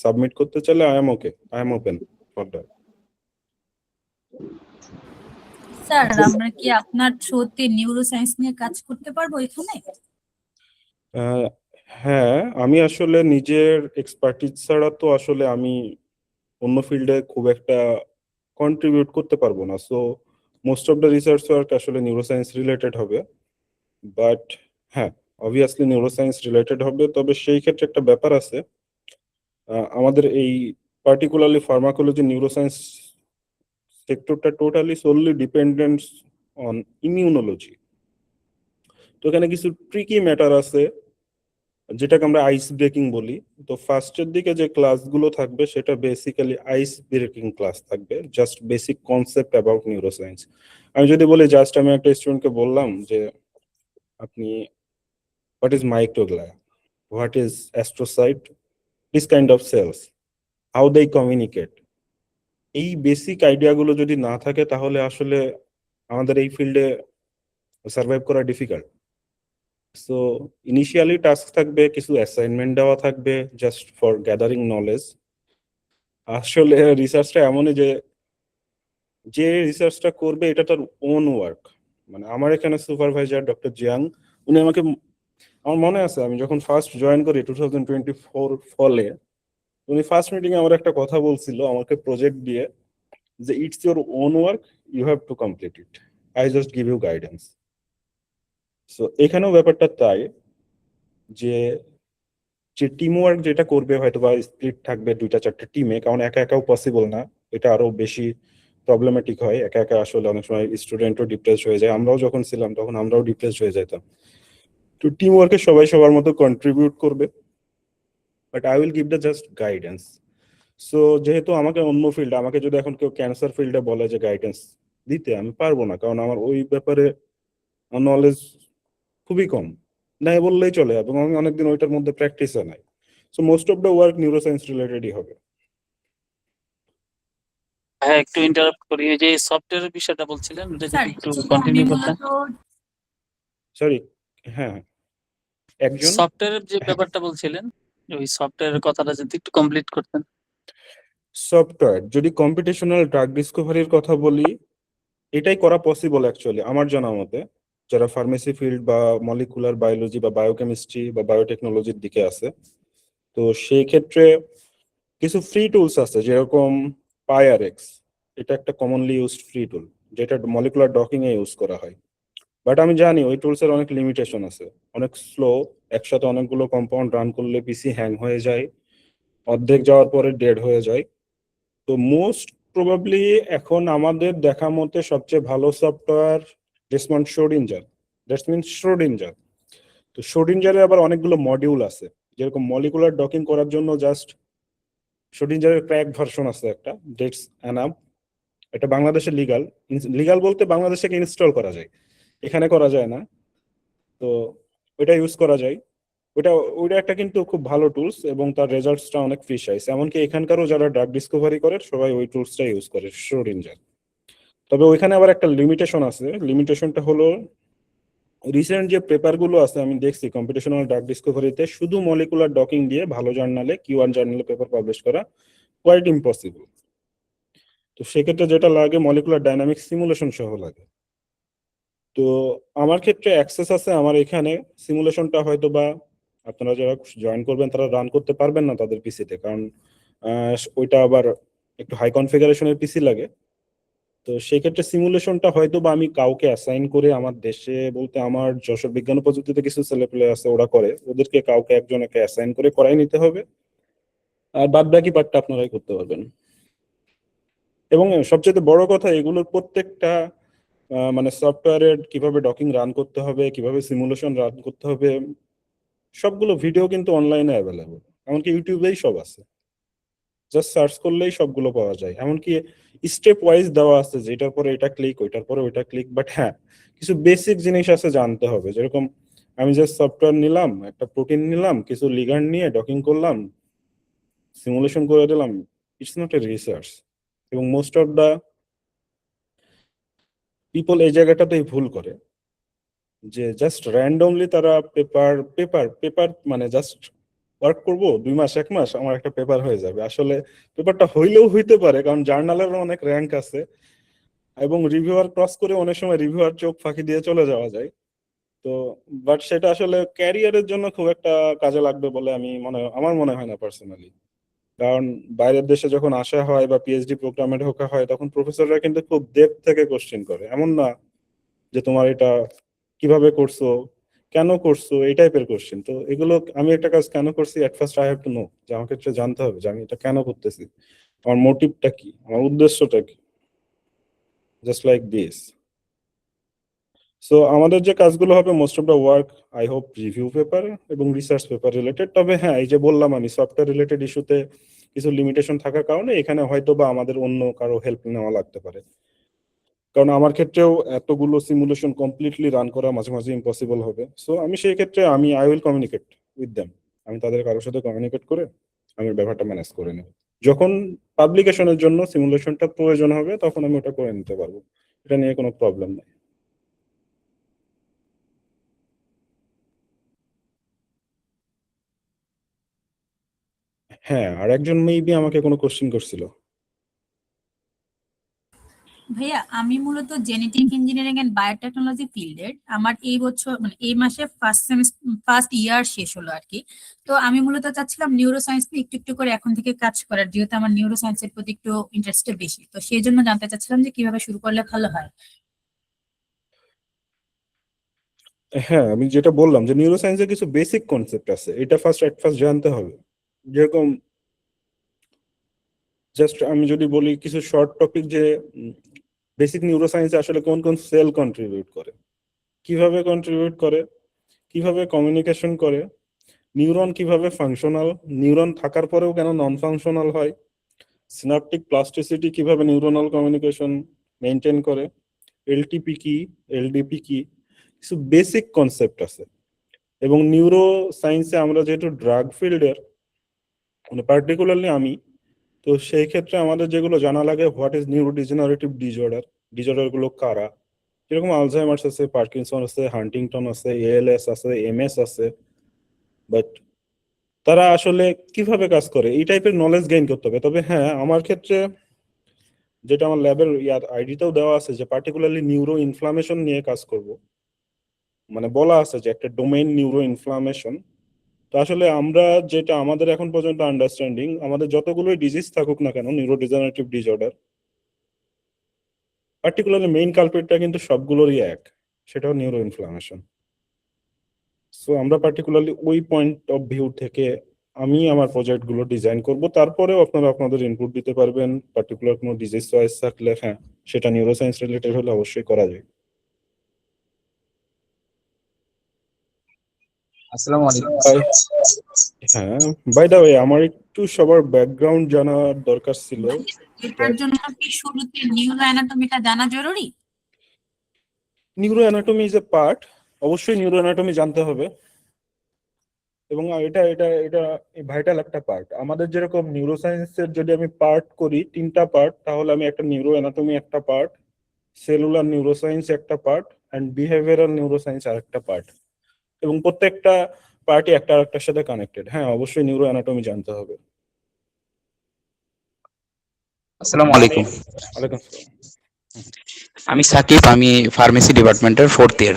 Speaker 2: সাবমিট করতে চাইলে I am open for that.
Speaker 4: Sir, আমরা কি আপনার থ্রুতে নিউরো সায়েন্স নিয়ে কাজ করতে পারবো এখানে?
Speaker 2: হ্যাঁ, আমি আসলে নিজের এক্সপার্টিজ ছাড়া তো আসলে আমি অন্য ফিল্ডে খুব একটা কন্ট্রিবিউট করতে পারবো না। So most of the research work আসলে নিউরোসায়েন্স রিলেটেড হবে। বাট হ্যাঁ, অবভিয়াসলি নিউরোসায়েন্স রিলেটেড হবে। তবে সেই ক্ষেত্রে একটা ব্যাপার আছে, আমাদের এই পার্টিকুলারলি ফার্মাকোলজি নিউরোসায়েন্স সেক্টরটা totally solely dependent on immunology. তো এখানে কিছু ট্রিকি ম্যাটার আছে যেটাকে আমরা আইস ব্রেকিং বলি। তো ফার্স্টের দিকে যে ক্লাসগুলো থাকবে সেটা বেসিক্যালি আইস ব্রেকিং ক্লাস থাকবে, just basic concept about neuroscience. আমি যদি বলি, জাস্ট আমি একটা স্টুডেন্টকে বললাম যে আপনি what is microglia, what is astrocyte, this kind of cells, how they communicate, এই বেসিক আইডিয়াগুলো যদি না থাকে তাহলে আসলে আমাদের এই ফিল্ডে সার্ভাইভ করা ডিফিকাল্ট। সো ইনিশিয়ালি টাস্ক থাকবে, কিছু অ্যাসাইনমেন্ট দেওয়া থাকবে জাস্ট ফর গ্যাদারিং নলেজ। আসলে রিসার্চটা এমনই যে যে রিসার্চটা করবে এটা তার ওন ওয়ার্ক। মানে আমার এখানে সুপারভাইজার ডক্টর জিয়াং, উনি আমাকে, আমার মনে আছে আমি যখন ফার্স্ট জয়েন করি 2024 ফলে, উনি ফার্স্ট মিটিং এ আমার একটা কথা বলছিল আমাকে প্রজেক্ট দিয়ে যে it's your own work, you have to complete it, I just give you guidance. So এখানেও ব্যাপারটা তাই যে যে টিম ওয়ার্ক যেটা করবে হয়তো বা স্প্লিট থাকবে 2-4টা টিমে, কারণ একা একাও পসিবল না, এটা আরো বেশি প্রবলেমেটিক হয়। একা একা আসলে অনেক সময় স্টুডেন্টও ডিপ্রেস হয়ে যায়, আমরাও যখন ছিলাম তখন আমরাও ডিপ্রেস হয়ে যেতাম। তো টিম ওয়ার্কে সবাই সবার মতো কন্ট্রিবিউট করবে, but I will give the just guidance. So যেহেতু আমাকে অন্য ফিল্ড, আমাকে যদি এখন কেউ ক্যান্সার ফিল্ডে বলে যে গাইডেন্স দিতে, আমি পারবো না, কারণ আমার ওই ব্যাপারে নলেজ খুবই কম, নাই বললেই চলে, এবং আমি অনেকদিন ওইটার মধ্যে প্র্যাকটিসও নাই। So most of the work neuroscience রিলেটেডই হবে।
Speaker 5: হ্যাঁ, একটু ইন্টারাপ্ট করি, এই যে সফটওয়্যারের বিষয়টা বলছিলেন ওটা
Speaker 4: স্যার
Speaker 5: যদি একটু
Speaker 4: আমি
Speaker 5: কন্টিনিউ করতেন।
Speaker 4: মূলত
Speaker 2: সরি, হ্যাঁ, একজন
Speaker 5: সফটওয়্যারের যে ব্যাপারটা বলছিলেন, ওই সফটওয়্যারের কথাটা যদি একটু কমপ্লিট করতেন।
Speaker 2: সফটওয়্যার, যদি কম্পিটিশনাল ড্রাগ ডিসকভারির কথা বলি, এটাই করা পসিবল অ্যাকচুয়ালি আমার জানা মতে, যারা ফার্মেসি ফিল্ড বা মলিকুলার বায়োলজি বা বায়োকেমিস্ট্রি বা বায়োটেকনোলজির দিকে আছে। তো সেই ক্ষেত্রে কিছু ফ্রি টুলস আছে, যেরকম পাইআরএক্স, এটা একটা কমনলি ইউজড ফ্রি টুল যেটা মলিকুলার ডকিং এ ইউজ করা হয়। বাট আমি জানি ওই টুলস এর অনেক লিমিটেশন আছে, অনেক স্লো, একসাথে অনেকগুলো কম্পাউন্ড রান করলে পিসি হ্যাং হয়ে যায়, অর্ধেক যাওয়ার পরে ডেড হয়ে যায়। তো মোস্ট প্রবাবলি এখন আমাদের দেখা মতে সবচেয়ে ভালো software Desmond Schrodinger, that's means Schrodinger. তো শ্রোডিঞ্জারে আবার অনেকগুলো মডিউল আছে, যেরকম মলিকুলার ডকিং করার জন্য জাস্ট শ্রোডিঞ্জারের ক্র্যাক ভার্সন আছে একটা, ডেটস অ্যানাম, এটা বাংলাদেশে লিগাল। লিগাল বলতে বাংলাদেশে ইনস্টল করা যায়, এখানে করা যায় না। তো ওইটা ইউজ করা যায়, ওইটা ওইটা একটা কিন্তু খুব ভালো টুলস, এবং তার রেজাল্টসটা অনেক প্রিসাইজ। এমনকি এখানকারও যারা ড্রাগ ডিসকভারি করে সবাই ওই টুলসটা ইউজ করে, শ্রোডিঞ্জার। তবে ওইখানে আবার একটা লিমিটেশন আছে, লিমিটেশনটা হলো রিসেন্ট যে পেপারগুলো আছে আমি দেখছি কম্পিটিশনাল ড্রাগ ডিসকভারিতে, শুধু মলিকুলার ডকিং দিয়ে ভালো জার্নালে, কিউ1 জার্নালে পেপার পাবলিশ করা কোয়াইট ইম্পসিবল। তো সেক্ষেত্রে যেটা লাগে মলিকুলার ডাইনামিক সিমুলেশন সহ লাগে। তো আমার ক্ষেত্রে অ্যাক্সেস আছে, আমার এখানে সিমুলেশনটা হয়তো বা আপনারা যারা জয়েন করবেন তারা রান করতে পারবেন না তাদের পিসিতে, কারণ ওইটা আবার একটু হাই কনফিগারেশনের পিসি লাগে। তো সেক্ষেত্রে সিমুলেশনটা হয়তো বা আমি কাউকে অ্যাসাইন করে, আমার দেশে বলতে আমার যশোর বিজ্ঞান ও প্রযুক্তিতে কিছু ছেলেপেলে আছে ওরা করে, ওদেরকে কাউকে একজনকে অ্যাসাইন করে করাই নিতে হবে, আর বাদ বাকি পার্টটা আপনারাই করতে পারবেন। এবং সবচেয়ে বড় কথা, এগুলোর প্রত্যেকটা মানে সফটওয়্যারের কিভাবে ডকিং রান করতে হবে, কিভাবে সিমুলেশন রান করতে হবে, সবগুলো ভিডিও কিন্তু অনলাইনে অ্যাভেলেবল, এমনকি ইউটিউবেই সব আছে, জাস্ট সার্চ করলেই সবগুলো পাওয়া যায়। এমনকি স্টেপ ওয়াইজ দেওয়া আছে যে এটার পরে এটা ক্লিক, ওইটার পরে ওইটা ক্লিক। বাট হ্যাঁ, কিছু বেসিক জিনিস আছে জানতে হবে, যেরকম আমি জাস্ট সফটওয়্যার নিলাম, একটা প্রোটিন নিলাম, কিছু লিগ্যান্ড নিয়ে ডকিং করলাম, সিমুলেশন করে দিলাম, ইটস নট এ রিসার্চ। এবং মোস্ট অফ দা পিপল এই জায়গাটাতেই ভুল করে, যে জাস্ট র্যান্ডমলি তারা পেপার পেপার পেপার মানে জাস্ট ওয়ার্ক করব 2 মাস 1 মাস আমার একটা পেপার হয়ে যাবে। আসলে পেপারটা হইলেও হইতে পারে, কারণ জার্নালের অনেক র্যাঙ্ক আছে, এবং রিভিউয়ার ক্রস করে অনেক সময় রিভিউয়ার চোখ ফাঁকি দিয়ে চলে যাওয়া যায়। তো বাট সেটা আসলে ক্যারিয়ারের জন্য খুব একটা কাজে লাগবে বলে আমার মনে হয় না পার্সোনালি। কারণ বাইরের দেশে যখন আসা হয় বা পিএইচডি প্রোগ্রামে ঢোকা হয়, তখন প্রফেসররা কিন্তু খুব ডেপথ থেকে কোশ্চেন করে, এমন না যে তোমার এটা কিভাবে করছো, কেন করছো, এই টাইপের কোশ্চেন। তো এগুলো, আমি একটা কাজ কেন করছি, at first I have to know, যে আমাকে এটা জানতে হবে যে আমি এটা কেন করতেছি, আমার মোটিভটা কি, আমার উদ্দেশ্যটা কি, জাস্ট লাইক দিস। সো আমাদের যে কাজগুলো হবে most of the work I hope review paper এবং রিসার্চ পেপার রিলেটেড। তবে হ্যাঁ, এই যে বললাম আমি সফটওয়্যার রিলেটেড ইস্যুতে কিছু লিমিটেশন থাকার কারণে এখানে হয়তো বা আমাদের অন্য কারো হেল্প নেওয়া লাগতে পারে, কারণ আমার ক্ষেত্রেও এতগুলো সিমুলেশন কমপ্লিটলি রান করা মাঝে মাঝে ইম্পসিবল হবে। সো আমি সেই ক্ষেত্রে I will communicate with them, আমি তাদের কারোর সাথে কমিউনিকেট করে আমি ব্যাপারটা ম্যানেজ করে নেব। যখন পাবলিকেশনের জন্য সিমুলেশনটা প্রয়োজন হবে তখন আমি ওটা করে নিতে পারবো, এটা নিয়ে কোনো প্রবলেম নেই। হ্যাঁ, আর একজন মেবি আমাকে কোনো কোশ্চেন করছিল।
Speaker 4: ভাইয়া আমি মূলত জেনেটিক ইঞ্জিনিয়ারিং এন্ড বায়োটেকনোলজি ফিল্ডের, আমার এই বছর মানে এই মাসে ফার্স্ট ইয়ার শেষ হলো আর কি। তো আমি মূলত চাচ্ছিলাম নিউরো সায়েন্স নিয়ে একটু একটু করে এখন থেকে কাজ করার, যেহেতু আমার নিউরো সায়েন্সের প্রতি একটু ইন্টারেস্টটা বেশি। তো সেই জন্য জানতে চাচ্ছিলাম যে কিভাবে শুরু করলে ভালো হয়।
Speaker 2: হ্যাঁ, আমি যেটা বললাম যে নিউরো সায়েন্সের কিছু বেসিক কনসেপ্ট আছে, এটা ফার্স্ট জানতে হবে। যেরকম জাস্ট আমি যদি বলি কিছু শর্ট টপিক, যে বেসিক নিউরো সায়েন্সে আসলে কোন কোন সেল কন্ট্রিবিউট করে, কিভাবে কন্ট্রিবিউট করে, কিভাবে কমিউনিকেশন করে, নিউরন কিভাবে ফাংশনাল, নিউরন থাকার পরেও কেন নন ফাংশনাল হয়, সিনাপটিক প্লাস্টিসিটি কিভাবে নিউরোনাল কমিউনিকেশন মেনটেন করে, এলটিপি কি, এলডিপি কি, কিছু বেসিক কনসেপ্ট আছে। এবং নিউরো সায়েন্সে আমরা যেহেতু ড্রাগ ফিল্ডের, মানে পার্টিকুলারলি আমি, তো সেই ক্ষেত্রে আমাদের যেগুলো জানা লাগে, হোয়াট ইজ নিউরোডিজেনারেটিভ ডিজঅর্ডার গুলো কারা, যেরকম আলঝাইমার্স আছে, পার্কিনসন আছে, হান্টিংটন আছে, এএলএস আছে, এমএস আছে, বাট তারা আসলে কিভাবে কাজ করে এই টাইপের নলেজ গেইন করতে হবে। তবে হ্যাঁ, আমার ক্ষেত্রে যেটা আমার ল্যাবের আইডিতেও দেওয়া আছে যে পার্টিকুলারলি নিউরো ইনফ্লামেশন নিয়ে কাজ করব, মানে বলা আছে যে একটা ডোমেইন নিউরো ইনফ্লামেশন। তো আসলে আমরা যেটা আমাদের এখন পর্যন্ত আন্ডারস্ট্যান্ডিং, আমাদের যতগুলোই ডিজিজ থাকুক না কেন, নিউরোডিজেনারেটিভ ডিসঅর্ডার, পার্টিকুলারলি মেইন কালপ্রিটটা কিন্তু সবগুলোরই এক, সেটাও নিউরো ইনফ্লামেশন। সো আমরা পার্টিকুলারলি ওই পয়েন্ট অফ ভিউ থেকে আমি আমার প্রজেক্ট গুলো ডিজাইন করব। তারপরেও আপনারা আপনাদের ইনপুট দিতে পারবেন, পার্টিকুলার কোনো ডিজিজ চয়েস থাকলে হ্যাঁ সেটা নিউরোসায়েন্স রিলেটেড হলে অবশ্যই করা যায়।
Speaker 6: আসসালামু আলাইকুম।
Speaker 2: হ্যাঁ, বাই দা ওয়ে আমার একটু সবার ব্যাকগ্রাউন্ড জানার দরকার ছিল।
Speaker 4: এটার জন্য কি শুরুতে নিউরো অ্যানাটমিটা জানা জরুরি?
Speaker 2: Neuro anatomy is a part, অবশ্যই নিউরো অ্যানাটমি জানতে হবে। এবং এটা এটা এটা ভাইটাল একটা পার্ট আমাদের। যেরকম নিউরোসায়েন্সের যদি আমি পার্ট করি 3টা পার্ট, তাহলে আমি একটা নিউরো অ্যানাটমি একটা পার্ট, সেলুলার নিউরোসায়েন্স একটা পার্ট, অ্যান্ড বিহেভিয়ারাল নিউরোসায়েন্স আর একটা পার্ট। এবং প্রত্যেকটা পার্টি একটা আরেকটার সাথে কানেক্টেড। হ্যাঁ, অবশ্যই নিউরো অ্যানাটমি জানতে হবে।
Speaker 6: আসসালামু আলাইকুম।
Speaker 2: ওয়ালাইকুম আসসালাম।
Speaker 6: আমি সাকিব, আমি ফার্মেসি ডিপার্টমেন্টের 4th ইয়ার।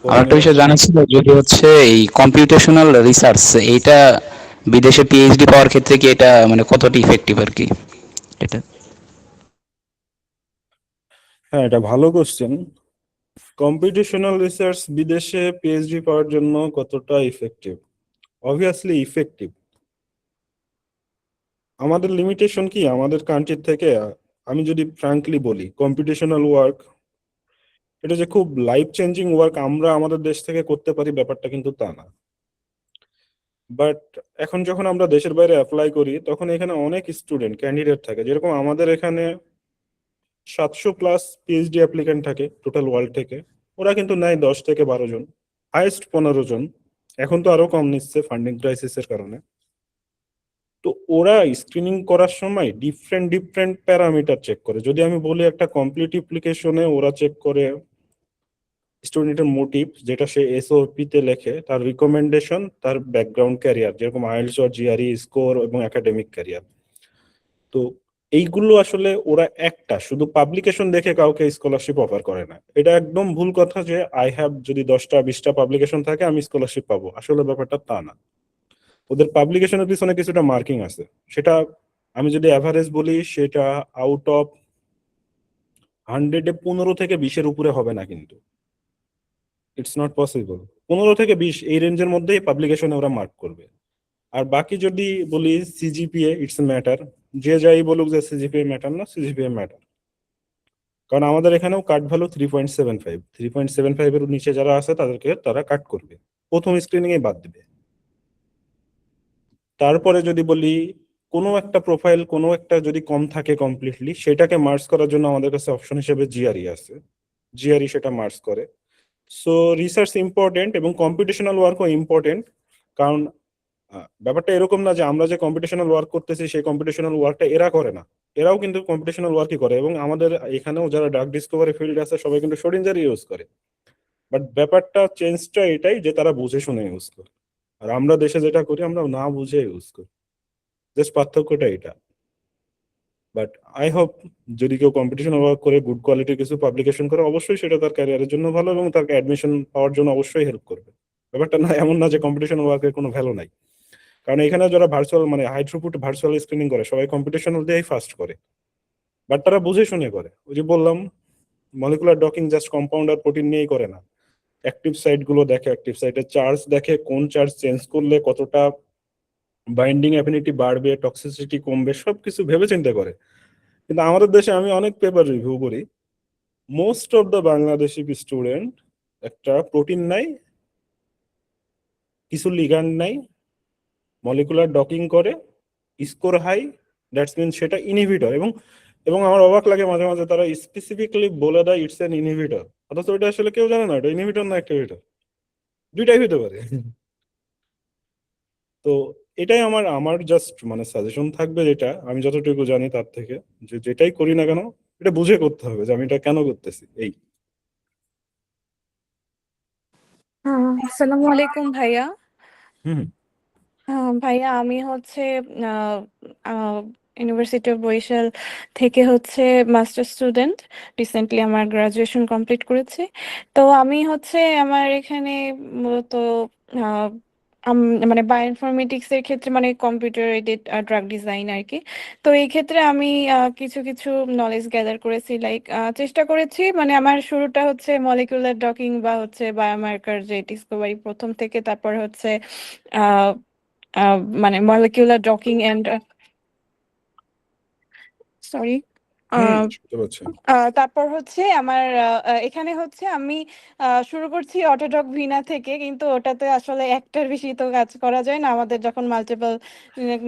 Speaker 2: কোন
Speaker 6: আমার একটা বিষয়
Speaker 2: ইউনিভার্সিটি?
Speaker 6: জানা ছিল, যদি হচ্ছে এই কম্পিউটেশনাল রিসার্চ, এইটা বিদেশে পিএইচডি পাওয়ার ক্ষেত্রে কি এটা মানে কতটা ইফেক্টিভ আর কি এটা?
Speaker 2: হ্যাঁ, এটা ভালো কোশ্চেন। কম্পিটিশনাল রিসার্চ বিদেশে পিএইচডি পাওয়ার জন্য কতটা ইফেক্টিভ? Obviously effective. আমাদের লিমিটেশন কি আমাদের কান্ট্রির থেকে? আমি যদি ফ্র্যাঙ্কলি বলি, কম্পিটিশনাল ওয়ার্ক এটা যে খুব লাইফ চেঞ্জিং ওয়ার্ক আমরা আমাদের দেশ থেকে করতে পারি, ব্যাপারটা কিন্তু তা না। বাট এখন যখন আমরা দেশের বাইরে অ্যাপ্লাই করি, তখন এখানে অনেক স্টুডেন্ট ক্যান্ডিডেট থাকে। যেরকম আমাদের এখানে 700+ পিএইচডি অ্যাপ্লিকেন্ট থাকে টোটাল ওয়ার্ল্ড থেকে। ওরা কিন্তু নেয় 10 থেকে 12 জন, হাইয়েস্ট 15 জন। এখন তো আরো কম নিচ্ছে ফান্ডিং ক্রাইসিসের কারণে। তো ওরা স্ক্রিনিং করার সময় ডিফারেন্ট ডিফারেন্ট প্যারামিটার চেক করে। যদি আমি বলি একটা কমপ্লিট অ্যাপ্লিকেশনে ওরা চেক করে স্টুডেন্টের মোটিভ, যেটা সে এসওপি তে লেখে, তার রিকমেন্ডেশন, তার ব্যাকগ্রাউন্ড ক্যারিয়ার, যেরকম আইএলটিএস or জিআরই স্কোর এবং একাডেমিক ক্যারিয়ার। তো এইগুলো আসলে ওরা একটা শুধু পাবলিকেশন দেখে কাউকে স্কলারশিপ অফার করে না। এটা একদম ভুল কথা যে আই হ্যাভ যদি 10টা 20টা পাবলিকেশন থাকে আমি স্কলারশিপ পাবো, আসলে ব্যাপারটা তা না। ওদের পাবলিকেশনের পিছনে কিছুটা মার্কিং আছে। সেটা আমি যদি অ্যাভারেজ বলি, সেটা আউট অফ 100-এ 15 থেকে 20-এর উপরে হবে না, কিন্তু ইটস নট পসিবল। 15 থেকে 20 এই রেঞ্জের মধ্যেই পাবলিকেশনে ওরা মার্ক করবে। আর বাকি যদি বলি সিজিপিএ, ইটস ম্যাটার। যে যাই বলুক যে সিজিপিএ ম্যাটার না, সিজিপিএ ম্যাটার। কারণ আমাদের এখানেও কাট ভ্যালু 3.75। 3.75 এর নিচে যারা আছে তাদেরকে তারা কাট করবে, প্রথম স্ক্রিনিং এ বাদ দিবে। তারপরে যদি বলি কোনো একটা প্রোফাইল কোনো একটা যদি কম থাকে কমপ্লিটলি, সেটাকে মার্জ করার জন্য আমাদের কাছে অপশন হিসেবে জিআরই আছে, জিআরই সেটা মার্জ করে। সো রিসার্চ ইম্পর্টেন্ট এবং কম্পিটিশনাল ওয়ার্কও ইম্পর্টেন্ট, কারণ ব্যাপারটা এরকম না যে আমরা যে কম্পিটিশনাল ওয়ার্ক করতেছি সেই কম্পিটিশনাল ওয়ার্কটা এরা করে না, এরাও কিন্তু কম্পিটিশনাল ওয়ার্কই করে, এবং আমাদের এখানেও যারা ড্রাগ ডিসকভারি ফিল্ড আছে সবাই কিন্তু শরীনজারি ইউজ করে। বাট ব্যাপারটা চেঞ্জটা এটাই যে তারা বুঝে শুনে ইউজ করে, আর আমরা দেশে যেটা করি আমরা না বুঝে ইউজ করি, জাস্ট পার্থক্যটা এটা। বাট আই হোপ যদি কেউ কম্পিটিশনাল ওয়ার্ক করে গুড কোয়ালিটির কিছু পাবলিকেশন করে, অবশ্যই সেটা তার ক্যারিয়ারের জন্য ভালো এবং তাকে অ্যাডমিশন পাওয়ার জন্য অবশ্যই হেল্প করবে। ব্যাপারটা না এমন না যে কম্পিটিশনাল ওয়ার্কের কোনো ভ্যালু নাই, কারণ এখানে যারা ভার্চুয়াল মানে হাই থ্রুপুট ভার্চুয়াল স্ক্রিনিং করে সবাই কম্পিটিশনাল দিয়েই ফার্স্ট করে, বাট তারা বুঝে শুনে করে। ওই যে বললাম মলিকুলার ডকিং জাস্ট কম্পাউন্ড আর প্রোটিন নিয়েই করে না, অ্যাক্টিভ সাইট গুলো দেখে, অ্যাক্টিভ সাইটের চার্জ দেখে, কোন চার্জ চেঞ্জ করলে কতটা বাইন্ডিং অ্যাফিনিটি বাড়বে, টক্সিসিটি কমবে, সবকিছু ভেবে চিন্তা করে। কিন্তু আমাদের দেশে আমি অনেক পেপার রিভিউ করি, most of the Bangladeshi student একটা প্রোটিন নাই, কিছু লিগ্যান্ড নাই, মলিকুলার ডকিং করে, স্কোর হাই, দ্যাটস মিন সেটা ইনহিবিটর। এবং এবং আমার অবাক লাগে মাঝে মাঝে তারা স্পেসিফিকলি বলে দেয় ইটস এন ইনহিবিটর, অথচ ওইটা আসলে কেউ জানে না এটা ইনহিবিটর না অ্যাক্টিভেটর, দুইটাই হতে পারে। তো এটাই আমার আমার জাস্ট মানে সাজেশন থাকবে, যেটা আমি যতটুকু জানি তার থেকে, যে যেটাই করি না কেন এটা বুঝে করতে হবে যে আমি এটা কেন করতেছি। এই
Speaker 7: আসসালামু আলাইকুম ভাইয়া।
Speaker 2: হুম
Speaker 7: ভাইয়া আমি হচ্ছে ইউনিভার্সিটি অফ বরিশাল থেকে হচ্ছে মাস্টার স্টুডেন্ট। রিসেন্টলি আমার গ্রাজুয়েশন কমপ্লিট করেছি। তো আমি হচ্ছে আমার এখানে মূলত আহ, মানে বায়োইনফরমেটিক্স এর ক্ষেত্রে মানে কম্পিউটার এডেড ড্রাগ ডিজাইন আর কি। তো এই ক্ষেত্রে আমি কিছু কিছু নলেজ গ্যাদার করেছি, লাইক চেষ্টা করেছি, মানে আমার শুরুটা হচ্ছে মলিকুলার ডকিং বা হচ্ছে বায়োমার্কার যে ডিসকভারি প্রথম থেকে, তারপর হচ্ছে আহ মানে মলিকিউলার ডকিং এন্ড সরি
Speaker 2: হুম শুনতে পাচ্ছি।
Speaker 7: তারপর হচ্ছে আমার এখানে হচ্ছে আমি শুরু করছি অটোডক ভিনা থেকে, কিন্তু ওটাতে আসলে একটার বেশি তো কাজ করা যায় না, আমাদের যখন মাল্টিপল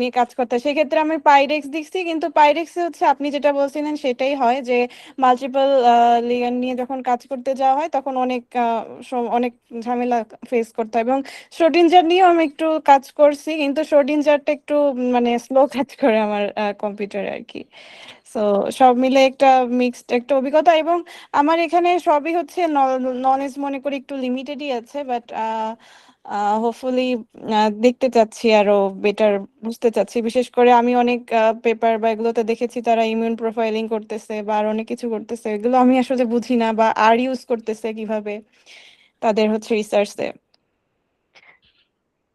Speaker 7: নিয়ে কাজ করতে হয়। সেক্ষেত্রে আমি পাইরেক্স দিচ্ছি, কিন্তু পাইরেক্সে হচ্ছে আপনি যেটা বলছিলেন সেটাই হয় যে মাল্টিপল লিগ্যান্ড নিয়ে যখন কাজ করতে যাওয়া হয় তখন অনেক অনেক ঝামেলা ফেস করতে হয়। এবং শ্রোডিঞ্জার নিয়েও আমি একটু কাজ করছি, কিন্তু শ্রোডিঞ্জারটা একটু মানে স্লো কাজ করে আমার কম্পিউটারে আর কি। সো সব মিলে একটা মিক্সড একটা অভিজ্ঞতা, এবং আমার এখানে সবই হচ্ছে নলেজ মনে করি একটু লিমিটেডই আছে, বাট হোপফুলি দেখতে চাচ্ছি আরো বেটার বুঝতে চাচ্ছি। বিশেষ করে আমি অনেক পেপার বা এগুলোতে দেখেছি তারা ইমিউন প্রোফাইলিং করতেছে বা আর অনেক কিছু করতেছে, এগুলো আমি আসলে বুঝি না, বা আর ইউজ করতেছে কিভাবে তাদের হচ্ছে রিসার্চে।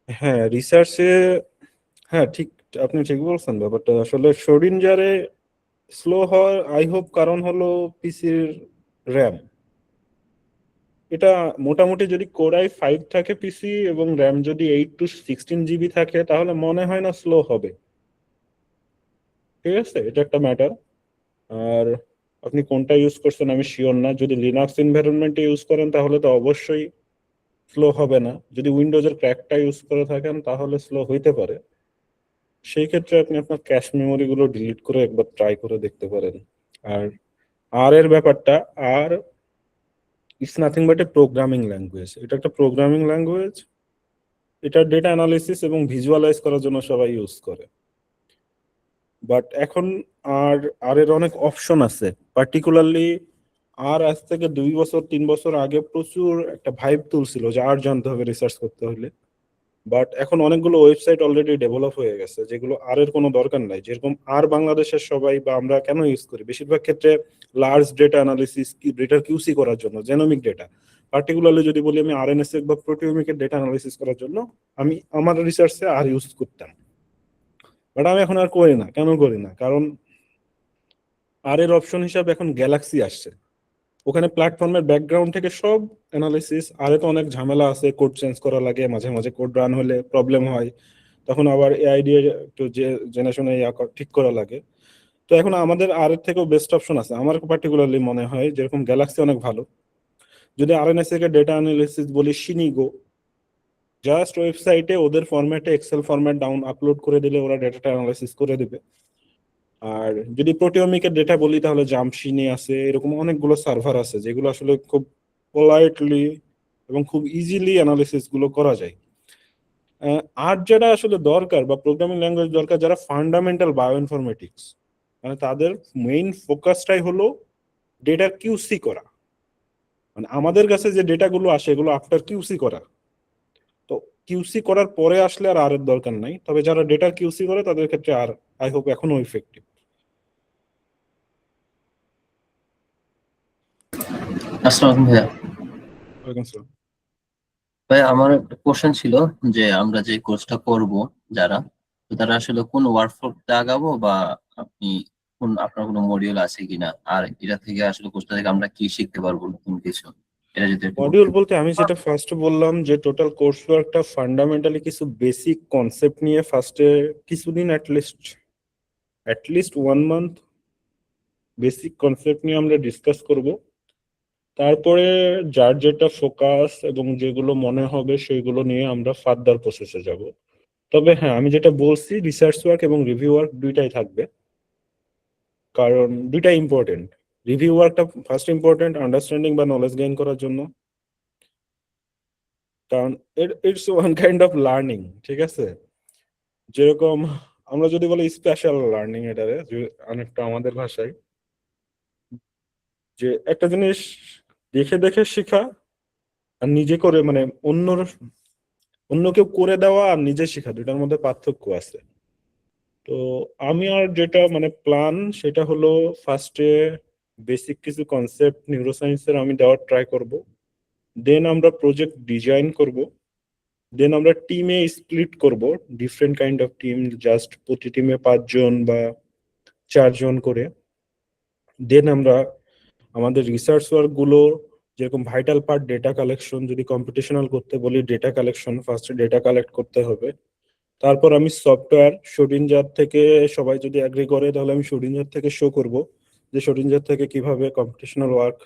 Speaker 2: হ্যাঁ রিসার্চে, হ্যাঁ ঠিক, আপনি ঠিক বলছেন। ব্যাপারটা আসলে শোডিঞ্জারে স্লো হওয়ার আই হোপ কারণ হলো পিসির র্যাম। এটা মোটামুটি যদি কোরাই 5 থাকে পিসি এবং র্যাম যদি 8 to 16 GB থাকে তাহলে মনে হয় না স্লো হবে। ঠিক আছে, এটা একটা ম্যাটার। আর আপনি কোনটা ইউজ করছেন আমি শিওর না, যদি লিনাক্স এনভায়রনমেন্টে ইউজ করেন তাহলে তো অবশ্যই স্লো হবে না, যদি উইন্ডোজের ক্র্যাকটা ইউজ করে থাকেন তাহলে স্লো হইতে পারে। সেই ক্ষেত্রে আপনি আপনার ক্যাশ মেমোরি গুলো ডিলিট করে একবার ট্রাই করে দেখতে পারেন। আর আর এর ব্যাপারটা, R it's nothing but a programming language, এটা একটা প্রোগ্রামিং ল্যাঙ্গুয়েজ, এটা ডেটা অ্যানালিসিস এবং ভিজুয়ালাইজ করার জন্য সবাই ইউজ করে। বাট এখন আর আর এর অনেক অপশন আছে, পার্টিকুলারলি আর আজ থেকে 2 বছর 3 বছর আগে প্রচুর একটা ভাইব তুলছিল যে আর জানতে হবে রিসার্চ করতে হলে। বাট এখন অনেকগুলো ওয়েবসাইট অলরেডি ডেভেলপ হয়ে গেছে যেগুলো আর এর কোনো দরকার নাই। যেরকম আর বাংলাদেশের সবাই বা আমরা কেন ইউজ করি বেশিরভাগ ক্ষেত্রে লার্জ ডেটা অ্যানালিসিস, ডেটার কিউসি করার জন্য, জেনোমিক ডেটা। পার্টিকুলারলি যদি বলি আমি আরএনএসএ বা প্রোটিওমিকের ডেটা অ্যানালিসিস করার জন্য আমি আমার রিসার্চে আর ইউজ করতাম। বাট আমি এখন আর করি না। কেন করি না? কারণ আর এর অপশন হিসাবে এখন গ্যালাক্সি আসছে, ওখানে প্ল্যাটফর্মের ব্যাকগ্রাউন্ড থেকে সব অ্যানালিসিস। আরে তো অনেক ঝামেলা আছে, কোড চেঞ্জ করা লাগে, মাঝে মাঝে কোড রান হলে প্রবলেম হয়, তখন আবার এআই দিয়ে একটু জেনে শুনে ঠিক করা লাগে। তো এখন আমাদের আর এর থেকেও বেস্ট অপশন আছে আমার পার্টিকুলারলি মনে হয়, যেরকম গ্যালাক্সি অনেক ভালো। যদি আরএনএসএ কে ডেটা অ্যানালিসিস বলি শিনিগো, জাস্ট ওয়েবসাইটে ওদের ফরম্যাটে এক্সেল ফরম্যাট ডাউন আপলোড করে দিলে ওরা ডেটাটা অ্যানালাইসিস করে দেবে। আর যদি প্রোটিওমিকের ডেটা বলি তাহলে জাম্পশিনে আছে, এরকম অনেকগুলো সার্ভার আছে যেগুলো আসলে খুব পোলাইটলি এবং খুব ইজিলি অ্যানালিসিস গুলো করা যায়। আর যেটা আসলে দরকার বা প্রোগ্রামিং ল্যাঙ্গুয়েজ দরকার যারা ফান্ডামেন্টাল বায়োইনফরমেটিক্স, মানে তাদের মেইন ফোকাসটাই হলো ডেটার কিউসি করা, মানে আমাদের কাছে যে ডেটাগুলো আসে এগুলো আফটার কিউসি করা। তো কিউসি করার পরে আসলে আর এর দরকার নাই, তবে যারা ডেটার কিউসি করে তাদের ক্ষেত্রে আর আই হোপ এখনো ইফেক্টিভ।
Speaker 8: আসসালামু আলাইকুম ভাইয়া।
Speaker 2: ওয়ালাইকুম আসসালাম।
Speaker 8: ভাই আমার একটা কোশ্চেন ছিল যে আমরা যে কোর্সটা করব যারা, তো তারা আসলে কোন ওয়ার্কফ্লোতে আগাবো, বা আপনি কোন আপনার কোনো মডিউল আছে কিনা, আর এটা থেকে আসলে কোর্সটা থেকে আমরা কি শিখতে পারবো নতুন কিছু, এটা যদি একটু
Speaker 2: মডিউল বলতে আমি যেটা ফার্স্ট বললাম যে টোটাল কোর্স ওয়ার্কটা ফান্ডামেন্টালি কিছু বেসিক কনসেপ্ট নিয়ে ফার্স্টে কিছুদিন অ্যাটলিস্ট 1 মান্থ বেসিক কনসেপ্ট নিয়ে আমরা ডিসকাস করব। তারপরে যার যেটা ফোকাস এবং যেগুলো মনে হবে সেগুলো নিয়ে আমরা ফার্দার প্রসেসে যাব। তবে হ্যাঁ, আমি যেটা বলছি রিসার্চ ওয়ার্ক এবং রিভিউ ওয়ার্ক দুইটাই থাকবে, কারণ দুইটাই ইম্পর্টেন্ট। রিভিউ ওয়ার্কটা ফার্স্ট ইম্পর্টেন্ট আন্ডারস্ট্যান্ডিং বা নলেজ গেইন করার জন্য, কারণ it's one kind of learning, ঠিক আছে? যেরকম আমরা যদি বলি স্পেশাল লার্নিং, এটারে অনেকটা আমাদের ভাষায় যে একটা জিনিস দেখে দেখে শেখা আর নিজে করে, মানে অন্য কেউ করে দেওয়া আর নিজে শেখা, দুটার মধ্যে পার্থক্য আছে। তো আমি আর যেটা মানে প্ল্যান সেটা হলো ফার্স্টে বেসিক কিছু কনসেপ্ট নিউরোসায়েন্সের আমি দেওয়ার ট্রাই করব, দেন আমরা প্রজেক্ট ডিজাইন করব, দেন আমরা টিমে স্প্লিট করব, different kind of team, just প্রতি টিমে 5 জন বা 4 জন করে। দেন আমরা আমাদের রিসার্চ ওয়ার্ক গুলো, যেরকম ভাইটাল পার্ট ডেটা কালেকশন, যদি কম্পিটিশনাল করতে বলি ডেটা কালেকশন, ফার্স্টে ডেটা কালেক্ট করতে হবে। তারপর আমি সফটওয়্যার শোডিঞ্জার থেকে, সবাই যদি অ্যাগ্রি করে তাহলে আমি শোডিঞ্জার থেকে শো করব যে শোডিঞ্জার থেকে কিভাবে কম্পিটিশনাল ওয়ার্ক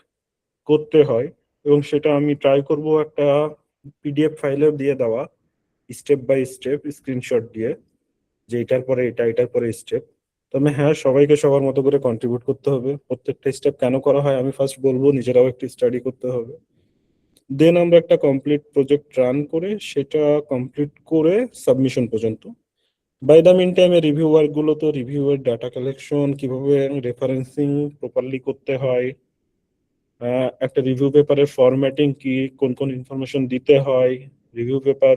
Speaker 2: করতে হয়, এবং সেটা আমি ট্রাই করব একটা পিডিএফ ফাইলে দিয়ে দেওয়া, স্টেপ বাই স্টেপ স্ক্রিনশট দিয়ে, যে এটার পরে এটা, এটার পরে স্টেপ। তবে হ্যাঁ, সবাইকে সবার মতো করে কন্ট্রিবিউট করতে হবে। প্রত্যেকটা স্টেপ কেন করা হয় আমি ফার্স্ট বলবো, নিজেরাও একটু স্টাডি করতে হবে। দেন আমরা একটা কমপ্লিট প্রজেক্ট রান করে সেটা কমপ্লিট করে সাবমিশন পর্যন্ত। বাই দ্য মিন টাইমে রিভিউ ওয়ার্ক গুলো, তো রিভিউয়ের ডাটা কালেকশন কিভাবে রেফারেন্সিং প্রপারলি করতে হয়, একটা রিভিউ পেপারের ফরম্যাটিং কি, কোন কোন ইনফরমেশন দিতে হয়, রিভিউ পেপার,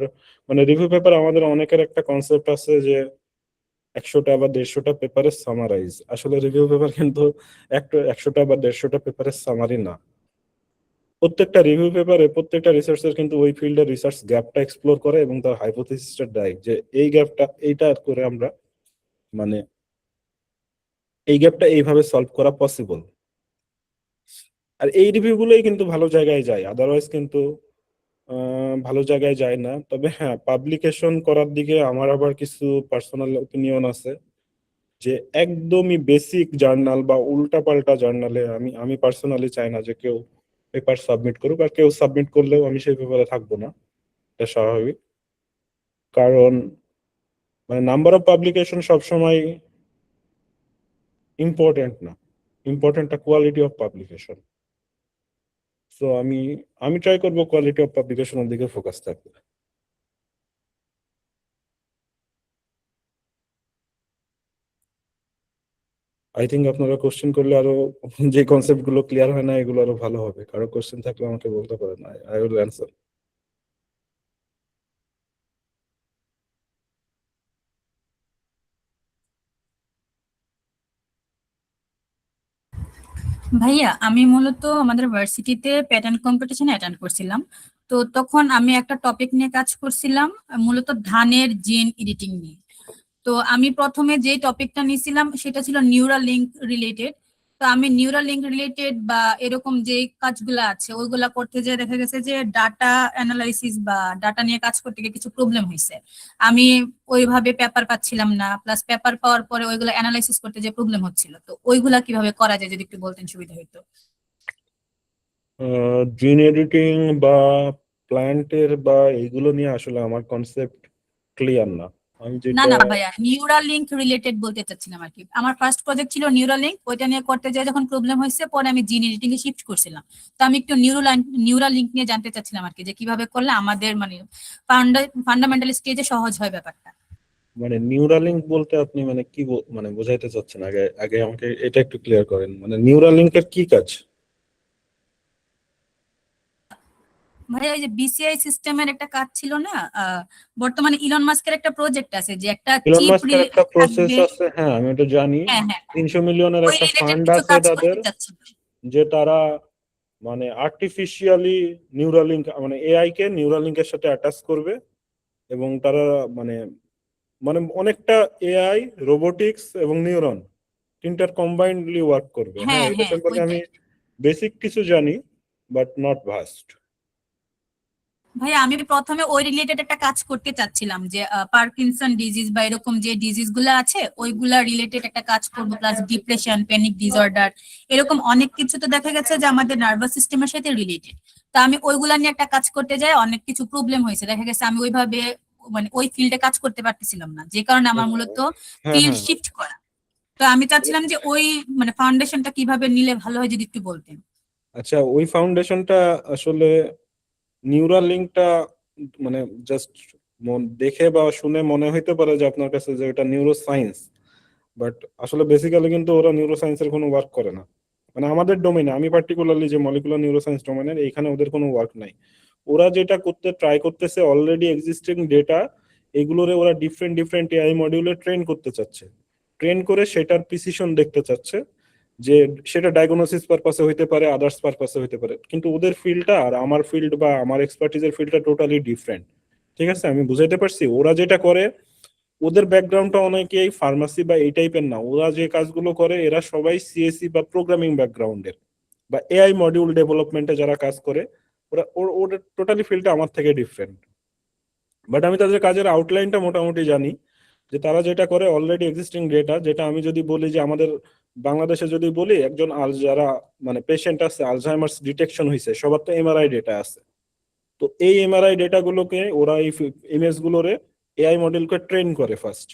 Speaker 2: মানে রিভিউ পেপার আমাদের অনেকের একটা কনসেপ্ট আছে যে 100টা বা 150টা পেপারের সামারাইজ। আসলে রিভিউ পেপার কিন্তু 100টা বা 150টা পেপারের সামারি না। প্রত্যেকটা রিভিউ পেপারে প্রত্যেকটা রিসার্চের কিন্তু ওই ফিল্ডের রিসার্চ গ্যাপটা এক্সপ্লোর করে এবং তার হাইপোথিসিসটা দেয় যে এই গ্যাপটা, এইটা করে আমরা মানে এই গ্যাপটা এইভাবে সলভ করা পসিবল। আর এই রিভিউ গুলোই কিন্তু ভালো জায়গায় যায়, আদারওয়াইজ কিন্তু ভালো জায়গায় যায় না। তবে হ্যাঁ, পাবলিকেশন করার দিকে আমার আবার কিছু পার্সোনাল ওপিনিয়ন আছে, যে একদমই বেসিক জার্নাল বা উল্টাপাল্টা জার্নালে আমি পার্সোনালি চাই না যে কেউ পেপার সাবমিট করুক, আর কেউ সাবমিট করলেও আমি সেই পেপারে থাকবো না, এটা স্বাভাবিক। কারণ মানে নাম্বার অফ পাবলিকেশন সবসময় ইম্পর্টেন্ট না, ইম্পর্টেন্টটা কোয়ালিটি অফ পাবলিকেশন। সো আমি ট্রাই করবো কোয়ালিটি অফ পাবলিকেশনের দিকে ফোকাস থাকবে। আই থিঙ্ক আপনারা কোশ্চেন করলে আরো যে কনসেপ্ট গুলো ক্লিয়ার হয় না এগুলো আরো ভালো হবে। কারো কোশ্চেন থাকলে আমাকে বলতে পারেন, আই উইল অ্যান্সার।
Speaker 4: ভাইয়া আমি মূলত আমাদের ভার্সিটিতে প্যাটার্ন কম্পিটিশন অ্যাটেন্ড করছিলাম। তো তখন আমি একটা টপিক নিয়ে কাজ করছিলাম, মূলত ধানের জিন এডিটিং নিয়ে। তো আমি প্রথমে যে টপিকটা নিয়েছিলাম সেটা ছিল নিউরাল লিঙ্ক রিলেটেড। তো আমি নিউরাল লিঙ্ক রিলেটেড বা এরকম যে কাজগুলো আছে ওইগুলা করতে যেয়ে দেখা গেছে যে ডাটা অ্যানালাইসিস বা ডাটা নিয়ে কাজ করতে গিয়ে কিছু প্রবলেম হয়েছে। আমি ওইভাবে পেপার পাচ্ছিলাম না, প্লাস পেপার পাওয়ার পরে ওইগুলো অ্যানালাইসিস করতে যে প্রবলেম হচ্ছিল। তো ওইগুলা কিভাবে করা যায় যদি একটু বলতেন সুবিধা হতো।
Speaker 2: জিন এডিটিং বা প্ল্যান্টের বা এইগুলো নিয়ে আসলে আমার কনসেপ্ট ক্লিয়ার না। আমি
Speaker 4: না
Speaker 2: যেটা
Speaker 4: না ভাইয়া, নিউরাল লিঙ্ক রিলেটেড বলতে চাচ্ছিলাম আর কি। আমার ফার্স্ট প্রজেক্ট ছিল নিউরাল লিঙ্ক, ওইটা নিয়ে করতে যাই যখন প্রবলেম হয়েছে, পরে আমি জিন এডিটিং এ শিফট করছিলাম। তো আমি একটু নিউরাল লিঙ্ক নিয়ে জানতে চাচ্ছিলাম আর কি, যে কিভাবে করলে আমাদের মানে ফান্ডামেন্টাল স্টেজে সহজ হয় ব্যাপারটা।
Speaker 2: মানে নিউরালিঙ্ক বলতে আপনি মানে কি মানে বোঝাইতে চাচ্ছেন? আগে আগে আমাকে এটা একটু ক্লিয়ার করেন, মানে নিউরালিঙ্কের কি কাজ?
Speaker 4: ভাই ওই যে বিসিআই সিস্টেমের একটা কাজ ছিল না, বর্তমানে ইলন মাস্কের একটা প্রজেক্ট আছে যে একটা
Speaker 2: ইলন
Speaker 4: চিপ
Speaker 2: মাস্কের একটা প্রসেস
Speaker 4: থাকবে।
Speaker 2: আছে, হ্যাঁ আমি এটা জানি।
Speaker 4: হ্যাঁ হ্যাঁ,
Speaker 2: 300 মিলিয়নের
Speaker 4: ওই
Speaker 2: একটা
Speaker 4: রিলেটেড
Speaker 2: ফান্ড
Speaker 4: কিছু
Speaker 2: আছে
Speaker 4: কাজ
Speaker 2: তাদের,
Speaker 4: করতে চাচ্ছিল।
Speaker 2: যে তারা মানে আর্টিফিশিয়ালি নিউরালিঙ্ক মানে এআই কে নিউরালিঙ্কের সাথে অ্যাটাচ করবে, এবং তারা মানে মানে অনেকটা এআই, রোবোটিক্স এবং নিউরন তিনটার কম্বাইন্ডলি ওয়ার্ক করবে। হ্যাঁ,
Speaker 4: হ্যাঁ
Speaker 2: এটা
Speaker 4: হ্যাঁ,
Speaker 2: সম্পর্কে আমি
Speaker 4: ওইটাই।
Speaker 2: বেসিক কিছু জানি, বাট নট ভাস্ট।
Speaker 4: ভাই আমি প্রথমে ওই রিলেটেড একটা কাজ করতে চাচ্ছিলাম, যে পার্কিনসন ডিজিজ বা এরকম যে ডিজিজ গুলা আছে ওইগুলা রিলেটেড একটা কাজ করবো, প্লাস ডিপ্রেশন, প্যানিক ডিসঅর্ডার, এরকম অনেক কিছু তো দেখা গেছে যে আমাদের নার্ভাস সিস্টেমের সাথে রিলেটেড। তো আমি ওইগুলা নিয়ে একটা কাজ করতে যাই, অনেক কিছু প্রবলেম হয়েছে, দেখা গেছে আমি ওইভাবে মানে ওই ফিল্ডে কাজ করতে পারতেছিলাম না, যে কারণে আমার মূলত
Speaker 2: হ্যাঁ
Speaker 4: ফিল্ড
Speaker 2: হ্যাঁ,
Speaker 4: শিফট করা। তো আমি চাচ্ছিলাম যে ওই মানে ফাউন্ডেশনটা কিভাবে নিলে ভালো হয় যদি একটু বলতেন।
Speaker 2: আচ্ছা ওই ফাউন্ডেশনটা আসলে নিউরাল লিঙ্কটা মানে জাস্ট দেখে বা শুনে মনে হইতে পারে যে আপনার কাছে যে এটা নিউরো সায়েন্স, বাট আসলে বেসিক্যালি কিন্তু ওরা নিউরো সায়েন্সের কোনো ওয়ার্ক করে না। মানে আমাদের ডোমেনে, আমি পার্টিকুলারলি যে মলিকুলার নিউরো সায়েন্স ডোমেনের, এইখানে ওদের কোনো ওয়ার্ক নাই। ওরা যেটা করতে ট্রাই করতেছে, অলরেডি এক্সিস্টিং ডেটা এগুলোরে ওরা ডিফারেন্ট ডিফারেন্ট এআই মডিউলে ট্রেন করতে চাচ্ছে, ট্রেন করে সেটার প্রিসিশন দেখতে চাচ্ছে, যে সেটা ডায়াগনোসিস পারপাসে হইতে পারে, আদার্স পারপাসে হইতে পারে। কিন্তু ওদের ফিল্ডটা আর আমার ফিল্ড বা আমার এক্সপার্টিজের ফিল্ডটা টোটালি ডিফারেন্ট। ঠিক আছে, আমি বুঝাইতে পারছি? ওরা যেটা করে, ওদের ব্যাকগ্রাউন্ডটা অনেকেই ফার্মাসি বা এই টাইপের না। ওরা যে কাজগুলো করে এরা সবাই সিএসসি বা প্রোগ্রামিং ব্যাকগ্রাউন্ডের, বা এআই মডিউল ডেভেলপমেন্টে যারা কাজ করে, ওদের টোটালি ফিল্ডটা আমার থেকে ডিফারেন্ট। বাট আমি তাদের কাজের আউটলাইনটা মোটামুটি জানি, যে তারা যেটা করে অলরেডি এক্সিস্টিং ডেটা, যেটা আমি যদি বলি যে আমাদের বাংলাদেশে যদি বলি একজন যারা মানে পেশেন্ট আছে, আলঝাইমার্স ডিটেকশন হয়েছে, সবার তো এমআরআই ডেটা আছে। তো এই এমআরআই ডেটা গুলোকে ওরা এই ইমেজ গুলোরে এআই মডেলকে ট্রেন করে ফার্স্ট।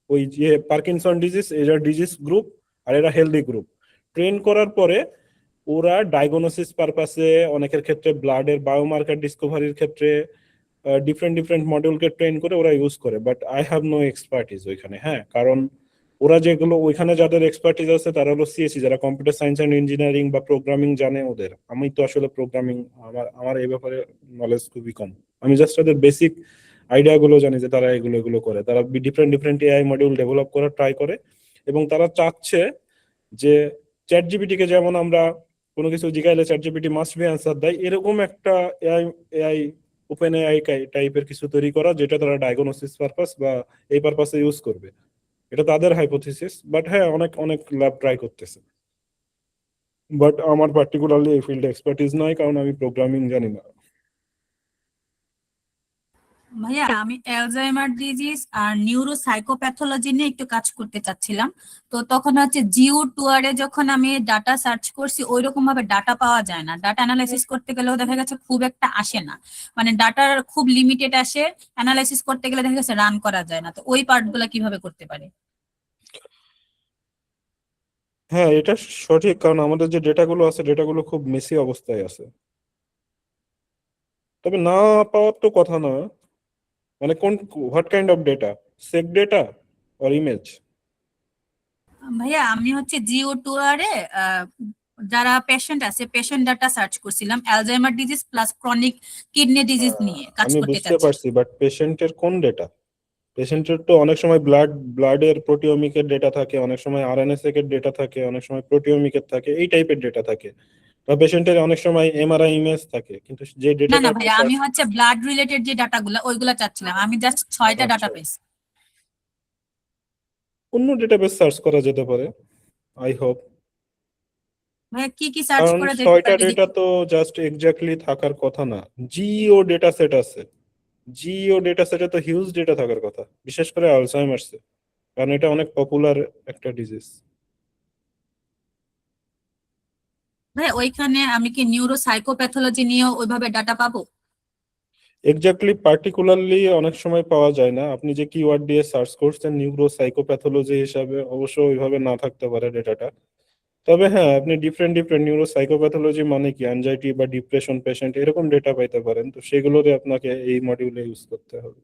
Speaker 2: ওই যে পার্কিনসন ডিজিজ, এরা ডিজিজ গ্রুপ আর এরা হেলদি গ্রুপ, ট্রেন করার পরে ওরা ডায়াগনোসিস পারপাসে, অনেকের ক্ষেত্রে ব্লাডের বায়োমার্কার ডিসকভারির ক্ষেত্রে ডিফারেন্ট ডিফারেন্ট মডেলকে ট্রেন করে ওরা ইউজ করে। But I have no expertise ওইখানে। হ্যাঁ, কারণ ওরা যেগুলো ওইখানে যাদের এক্সপার্টিস আছে তারা হলো সিএসসি, যারা কম্পিউটার সায়েন্স অ্যান্ড ইঞ্জিনিয়ারিং বা প্রোগ্রামিং জানে ওদের। আমি তো আসলে প্রোগ্রামিং, আমার আমার এই ব্যাপারে নলেজ খুবই কম। আমি জাস্ট ওদের বেসিক আইডিয়া গুলো জানি, যে তারা এগুলো এগুলো করে, তারা different different AI module develop করার ট্রাই করে, এবং তারা চাচ্ছে যে চ্যাট জিপিটি কে যেমন আমরা কোনো কিছু জিজ্ঞাসা chat GPT must be answer দেয়, এরকম একটা এআই এআই ওপেন এআই টাইপের কিছু তৈরি করা, যেটা তারা ডায়াগনোসিস পারপাস বা এই পারপাসে ইউজ করবে। এটা তাদের হাইপোথিসিস, বাট হ্যাঁ অনেক অনেক ল্যাব ট্রাই করতেছে। বাট আমার পার্টিকুলারলি এই ফিল্ডে এক্সপার্টিস নাই, কারণ আমি প্রোগ্রামিং জানি না।
Speaker 4: ভাইয়া আমি অ্যালজাইমার ডিজিজ আর নিউরো সাইকোপ্যাথোলজি নিয়ে একটু কাজ করতে চাচ্ছিলাম। তো তখন হচ্ছে জিও টুয়ারে যখন আমি ডাটা সার্চ করছি, ওই রকম ভাবে ডাটা পাওয়া যায় না, ডাটা অ্যানালাইসিস করতে গেলেও দেখা গেছে খুব একটা আসে না, মানে ডাটার খুব লিমিটেড আসে, অ্যানালাইসিস করতে গেলে দেখা গেছে রান করা যায় না। তো ওই পার্টগুলো কিভাবে করতে পারে?
Speaker 2: হ্যাঁ, এটা সঠিক, কারণ আমাদের যে ডেটাগুলো আছে ডেটাগুলো খুব মেসি অবস্থায় আছে। তবে না পাওয়ার তো কথা না। মানে কোন, হোয়াট কাইন্ড অফ ডেটা? সেক ডেটা অর ইমেজ?
Speaker 4: ভাইয়া আমি হচ্ছে জিও টুয়ারে যারা পেশেন্ট আছে পেশেন্ট ডাটা সার্চ করছিলাম, Alzheimer disease plus chronic kidney disease নিয়ে কাজ
Speaker 2: আমি
Speaker 4: করতে
Speaker 2: বুঝতে
Speaker 4: চাচ্ছি।
Speaker 2: পারছি, বাট পেশেন্টের কোন ডেটা? পেশেন্টের তো অনেক সময় ব্লাডের প্রোটিওমিকের ডেটা থাকে, অনেক সময় আরএনএসএক এর ডেটা থাকে, অনেক সময় প্রোটিওমিকের থাকে, এই টাইপের ডেটা থাকে। বা পেশেন্টের অনেক সময় এমআরআই ইমেজ থাকে, কিন্তু যে
Speaker 4: না
Speaker 2: ডেটাটা
Speaker 4: না
Speaker 2: আপনি
Speaker 4: ভাইয়া, আমি
Speaker 2: সার্চ,
Speaker 4: হচ্ছে ব্লাড রিলেটেড যে ডাটাগুলো ওইগুলা চাচ্ছিলাম, আমি জাস্ট 6টা ডাটা
Speaker 2: আচ্ছা,
Speaker 4: পেয়েছি।
Speaker 2: অন্য ডেটাবেস সার্চ করা যেতে পারে, আই হোপ।
Speaker 4: ভাইয়া কি কি সার্চ
Speaker 2: কারণ
Speaker 4: করা যেতে
Speaker 2: 6টা
Speaker 4: পারে যদি
Speaker 2: ডেটা তো জাস্ট এক্স্যাক্টলি থাকার কথা না। জিও ডেটা সেট আছে, জিও ডেটা সেটে তো হিউজ ডেটা থাকার কথা, বিশেষ করে আলঝাইমার্সে, কারণ এটা অনেক পপুলার একটা ডিজিজ।
Speaker 4: ভাইয়া ওইখানে আমি কি নিউরো সাইকোপ্যাথোলজি নিয়েও ওইভাবে ডাটা পাবো?
Speaker 2: এক্স্যাক্টলি পার্টিকুলারলি অনেক সময় পাওয়া যায় না। আপনি যে কিওয়ার্ড দিয়ে সার্চ করছেন নিউরো সাইকোপ্যাথোলজি হিসাবে, অবশ্য ওইভাবে না থাকতে পারে ডেটাটা। তবে হ্যাঁ, আপনি ডিফারেন্ট ডিফারেন্ট নিউরো সাইকোপ্যাথোলজি মানে কি অ্যাংজাইটি বা ডিপ্রেশন পেশেন্ট এরকম ডেটা পাইতে পারেন, তো সেগুলোরে আপনাকে এই মডিউলে ইউজ করতে হবে।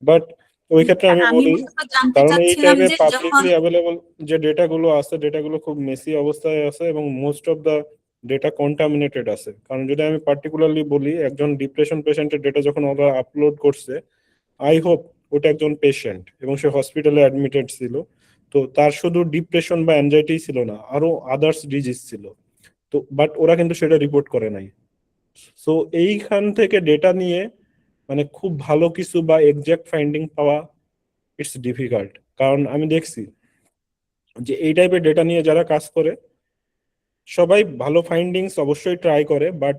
Speaker 2: বাট ওই ক্ষেত্রে আমি
Speaker 4: আমি
Speaker 2: বলি,
Speaker 4: মূলত জানতে
Speaker 2: কারণ এই
Speaker 4: চাচ্ছিলাম
Speaker 2: টাইপের
Speaker 4: যে যখন
Speaker 2: পাবলিকলি অ্যাভেলেবল যে ডেটাগুলো আছে, ডেটাগুলো খুব মেসি অবস্থায় আছে এবং most of the data contaminated আছে। কারণ যদি আমি পার্টিকুলারলি বলি, একজন ডিপ্রেশন পেশেন্টের ডেটা যখন ওরা আপলোড করছে, আই হোপ ওটা একজন পেশেন্ট এবং সে হসপিটালে অ্যাডমিটেড ছিল, তো তার শুধু ডিপ্রেশন বা অ্যাংজাইটি ছিল না, আরো আদার্স ডিজিজ ছিল। তো বাট ওরা কিন্তু সেটা রিপোর্ট করে নাই। সো এইখান থেকে ডেটা নিয়ে মানে খুব ভালো কিছু বা এক্সাক্ট ফাইন্ডিং পাওয়া ইটস ডিফিকাল্ট। কারণ আমি দেখছি যে এই টাইপের ডেটা নিয়ে যারা কাজ করে সবাই ভালো ফাইন্ডিংস অবশ্যই ট্রাই করে, বাট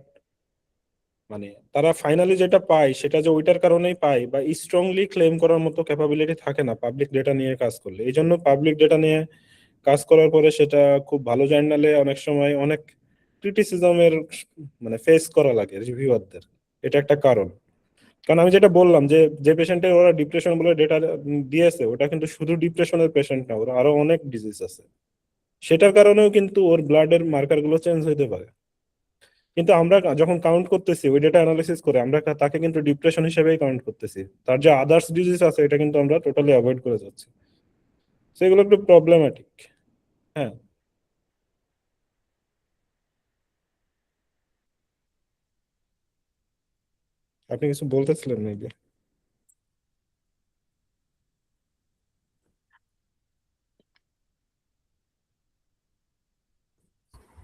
Speaker 2: মানে তারা ফাইনালি যেটা পায় সেটা যে ওইটার কারণেই পায় বা স্ট্রংলি ক্লেম করার মতো ক্যাপাবিলিটি থাকে না পাবলিক ডেটা নিয়ে কাজ করলে। এই জন্য পাবলিক ডেটা নিয়ে কাজ করার পরে সেটা খুব ভালো জার্নালে অনেক সময় অনেক ক্রিটিসিজমের মানে ফেস করা লাগে রিভিউয়ারদের। এটা একটা কারণ। কারণ আমি যেটা বললাম যে যে পেশেন্টের ওরা ডিপ্রেশন বলে ডেটা দিয়েছে, ওটা কিন্তু শুধু ডিপ্রেশনের পেশেন্ট না, ওর আরো অনেক ডিজিজ আছে। সেটার কারণেও কিন্তু ওর ব্লাডের মার্কার গুলো চেঞ্জ হইতে পারে। কিন্তু আমরা যখন কাউন্ট করতেছি ওই ডেটা অ্যানালিসিস করে, আমরা তাকে কিন্তু ডিপ্রেশন হিসেবেই কাউন্ট করতেছি, তার যে আদার্স ডিজিজ আছে এটা কিন্তু আমরা টোটালি অ্যাভয়েড করে যাচ্ছি। সেগুলো একটু প্রবলেম্যাটিক। হ্যাঁ, আপনি কিছু বলতেছিলেন মেবি।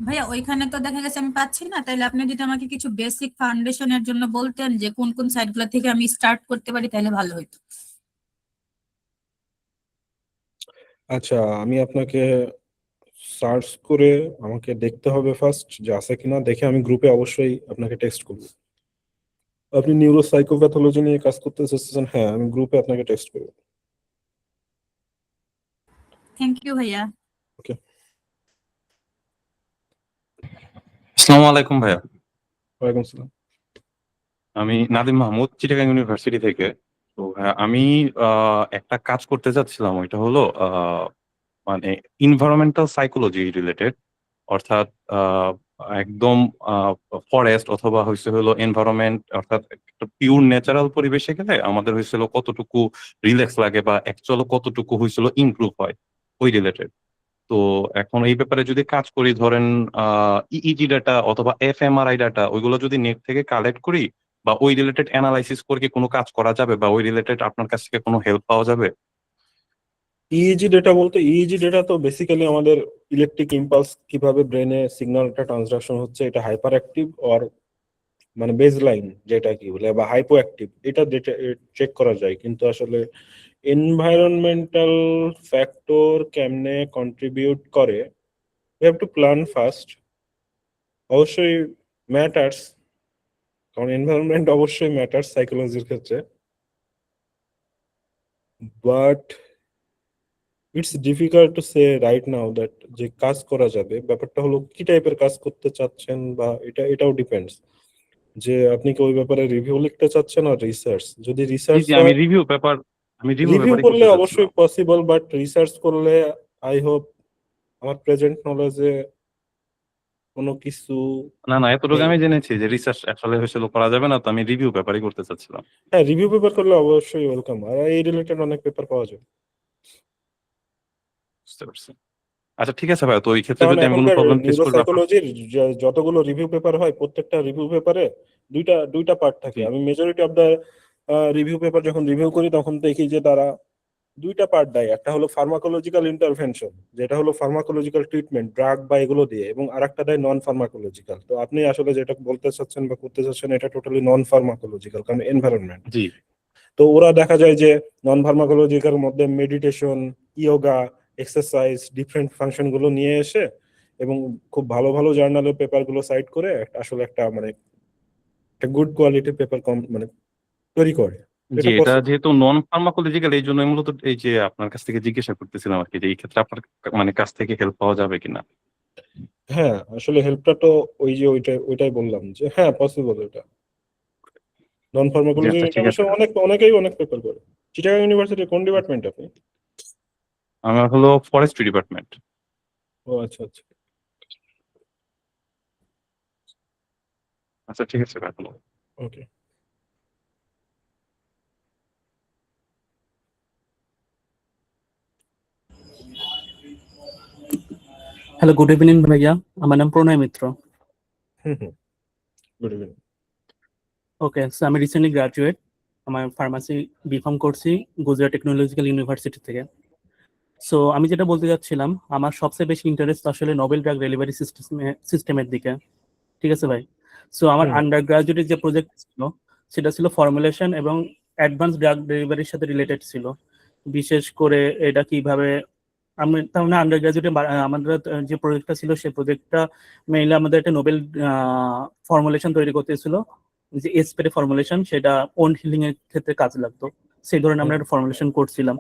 Speaker 4: ভাইয়া ওইখানে তো দেখা গেছে আমি পাচ্ছি না, তাহলে আপনি যদি আমাকে কিছু বেসিক ফাউন্ডেশনের জন্য বলতেন যে কোন কোন সাইটগুলো থেকে আমি স্টার্ট করতে পারি তাহলে ভালো হতো।
Speaker 2: আচ্ছা, আমি আপনাকে সার্চ করে আমাকে দেখতে হবে ফার্স্ট যে আছে কিনা, দেখে আমি গ্রুপে অবশ্যই আপনাকে টেক্সট করবো। আপনি নিউরো সাইকোপ্যাথোলজি নিয়ে কাজ করতে চাচ্ছেন? হ্যাঁ, আমি গ্রুপে আপনাকে টেক্সট করবো।
Speaker 4: থ্যাংক ইউ ভাইয়া।
Speaker 2: ওকে।
Speaker 9: আসসালামু আলাইকুম ভাইয়া।
Speaker 2: ওয়ালাইকুম আসসালাম।
Speaker 9: আমি নাদিম মাহমুদ, চিটাগাং ইউনিভার্সিটি থেকে। তো ভাইয়া, আমি একটা কাজ করতে চাচ্ছিলাম, ওইটা হলো মানে ইনভায়রনমেন্টাল সাইকোলজি রিলেটেড, অর্থাৎ একদম ফরেস্ট অথবা হচ্ছে হলো এনভায়রনমেন্ট, অর্থাৎ একটা পিওর ন্যাচারাল পরিবেশে গেলে আমাদের হয়েছিল কতটুকু রিল্যাক্স লাগে বা অ্যাকচুয়ালি কতটুকু হয়েছিল ইমপ্রুভ হয় ওই রিলেটেড। তো এখন এই ব্যাপারে যদি কাজ করি, ধরেন ইইজি ডাটা অথবা এফএমআরআই ডাটা, ওইগুলো যদি নেট থেকে কালেক্ট করি বা ওই রিলেটেড অ্যানালাইসিস করে কি কোনো কাজ করা যাবে বা ওই রিলেটেড আপনার কাছ থেকে কোনো হেল্প পাওয়া যাবে?
Speaker 2: ইইজি ডেটা বলতে, ইইজি ডেটা তো বেসিক্যালি আমাদের ইলেকট্রিক ইম্পালস কিভাবে ব্রেনে সিগন্যালটা ট্রান্সডাকশন হচ্ছে, এটা হাইপার অ্যাক্টিভ অর মানে বেজ লাইন যেটা কি বলে বা হাইপো অ্যাক্টিভ, এটা চেক করা যায়। কিন্তু আসলে এনভায়রনমেন্টাল ফ্যাক্টর কেমনে কন্ট্রিবিউট করে, we have to plan first. অবশ্যই ম্যাটার্স, কারণ এনভায়রনমেন্ট অবশ্যই ম্যাটার্স সাইকোলজির ক্ষেত্রে, but it's difficult to say right now that যে কাজ করা যাবে। ব্যাপারটা হলো কি টাইপের কাজ করতে চাচ্ছেন, বা এটাও ডিপেন্ডস যে আপনি কি ওই ব্যাপারে রিভিউ লিখতে চাচ্ছেন আর রিসার্চ। যদি
Speaker 9: জি
Speaker 2: রিসার্চ
Speaker 9: জি, আমি রিভিউ পেপার, আমি রিভিউ
Speaker 2: রিভিউ
Speaker 9: পেপারই
Speaker 2: করলে
Speaker 9: করতে
Speaker 2: অবশ্যই
Speaker 9: চাচ্ছিলাম।
Speaker 2: পসিবল, বাট রিসার্চ করলে আই হোপ আমার প্রেজেন্ট নলেজে কোনো কিছু
Speaker 9: না না, এতটুকু
Speaker 2: নেই।
Speaker 9: আমি জেনেছি যে রিসার্চ আসলে হয়েছিল করা যাবে না, তো আমি রিভিউ পেপারই করতে চাচ্ছিলাম।
Speaker 2: হ্যাঁ, রিভিউ পেপার করলে অবশ্যই ওয়েলকাম, আর এই রিলেটেড অনেক পেপার পাওয়া যায়।
Speaker 9: বুঝতে পারছি। আচ্ছা ঠিক আছে ভাই, তো ওই ক্ষেত্রে
Speaker 2: কারণ
Speaker 9: যদি আমি কোনো
Speaker 2: এখনকার
Speaker 9: প্রবলেম ফেস করি বা আপনার।
Speaker 2: নিউরোসাইকোলজির যতগুলো রিভিউ পেপার হয়, প্রত্যেকটা রিভিউ পেপারে দুইটা পার্ট থাকে।
Speaker 9: জি
Speaker 2: আমি majority of the review paper যখন রিভিউ করি তখন দেখি যে তারা দুইটা পার্ট দেয়। একটা হলো ফার্মাকোলজিক্যাল ইন্টারভেনশন, যেটা হলো ফার্মাকোলজিক্যাল ট্রিটমেন্ট ড্রাগ বা এগুলো দিয়ে, এবং আরেকটা দেয় নন ফার্মাকোলজিক্যাল। তো আপনি আসলে যেটা বলতে চাচ্ছেন বা করতে চাচ্ছেন এটা টোটালি নন ফার্মাকোলজিক্যাল, কারণ এনভায়রনমেন্ট।
Speaker 9: জি
Speaker 2: তো ওরা দেখা যায় যে নন ফার্মাকোলজিক্যাল মধ্যে meditation, yoga, exercise, different function গুলো নিয়ে এসে এবং খুব ভালো ভালো জার্নালের পেপার গুলো সাইট করে আসলে একটা মানে একটা গুড কোয়ালিটির পেপার মানে তৈরি করে।
Speaker 9: জি,
Speaker 2: এটা
Speaker 9: এটা
Speaker 2: পসিবল।
Speaker 9: যেহেতু নন ফার্মাকোলজিক্যাল, এই জন্য মূলত এই যে আপনার কাছ থেকে জিজ্ঞাসা করতেছিলাম আর কি, যে এই ক্ষেত্রে আপনার মানে কাছ থেকে হেল্প পাওয়া যাবে কিনা।
Speaker 2: হ্যাঁ, আসলে হেল্পটা তো ওই যে ওইটাই বললাম যে হ্যাঁ পসিবল এটা। নন ফার্মাকোলজি
Speaker 9: আচ্ছা, ঠিক
Speaker 2: অবশ্য
Speaker 9: আছে।
Speaker 2: অনেকেই অনেক পেপার করে। চিটাগাং ইউনিভার্সিটি কোন ডিপার্টমেন্ট আপনি?
Speaker 9: আমার হলো ফরেস্ট্রি ডিপার্টমেন্ট।
Speaker 2: ও আচ্ছা আচ্ছা।
Speaker 9: আচ্ছা, ঠিক আছে ভাই।
Speaker 2: ওকে।
Speaker 10: হ্যালো, গুড ইভিনিং ভাইয়া। আমার নাম প্রণয় মিত্র।
Speaker 2: হুম হুম, গুড ইভিনিং।
Speaker 10: ওকে, সো আমি রিসেন্টলি গ্রাজুয়েট। আমার ফার্মাসি বিফার্ম করছি গুজরাট টেকনোলজিক্যাল ইউনিভার্সিটি থেকে। সো আমি যেটা বলতে যাচ্ছিলাম, আমার সবচেয়ে বেশি ইন্টারেস্ট আসলে নোবেল ড্রাগ ডেলিভারি সিস্টেমের দিকে। ঠিক আছে ভাই। সো আমার
Speaker 2: হুম।
Speaker 10: আন্ডার গ্রাজুয়েটের যে প্রজেক্ট ছিল সেটা ছিল ফর্মুলেশন এবং অ্যাডভান্স ড্রাগ ডেলিভারির সাথে রিলেটেড ছিল। বিশেষ করে এটা কিভাবে আমি তার মানে আন্ডার গ্রাজুয়েটে আমাদের যে প্রজেক্টটা ছিল সেই প্রজেক্টটা মেইনলি আমাদের একটা নোবেল ফর্মুলেশন তৈরি করতে ছিল, যে এসপেরে ফর্মুলেশন, সেটা ওন্ড হিলিং এর ক্ষেত্রে কাজে লাগতো। সেই ধরনের আমরা একটা ফর্মুলেশন করছিলাম।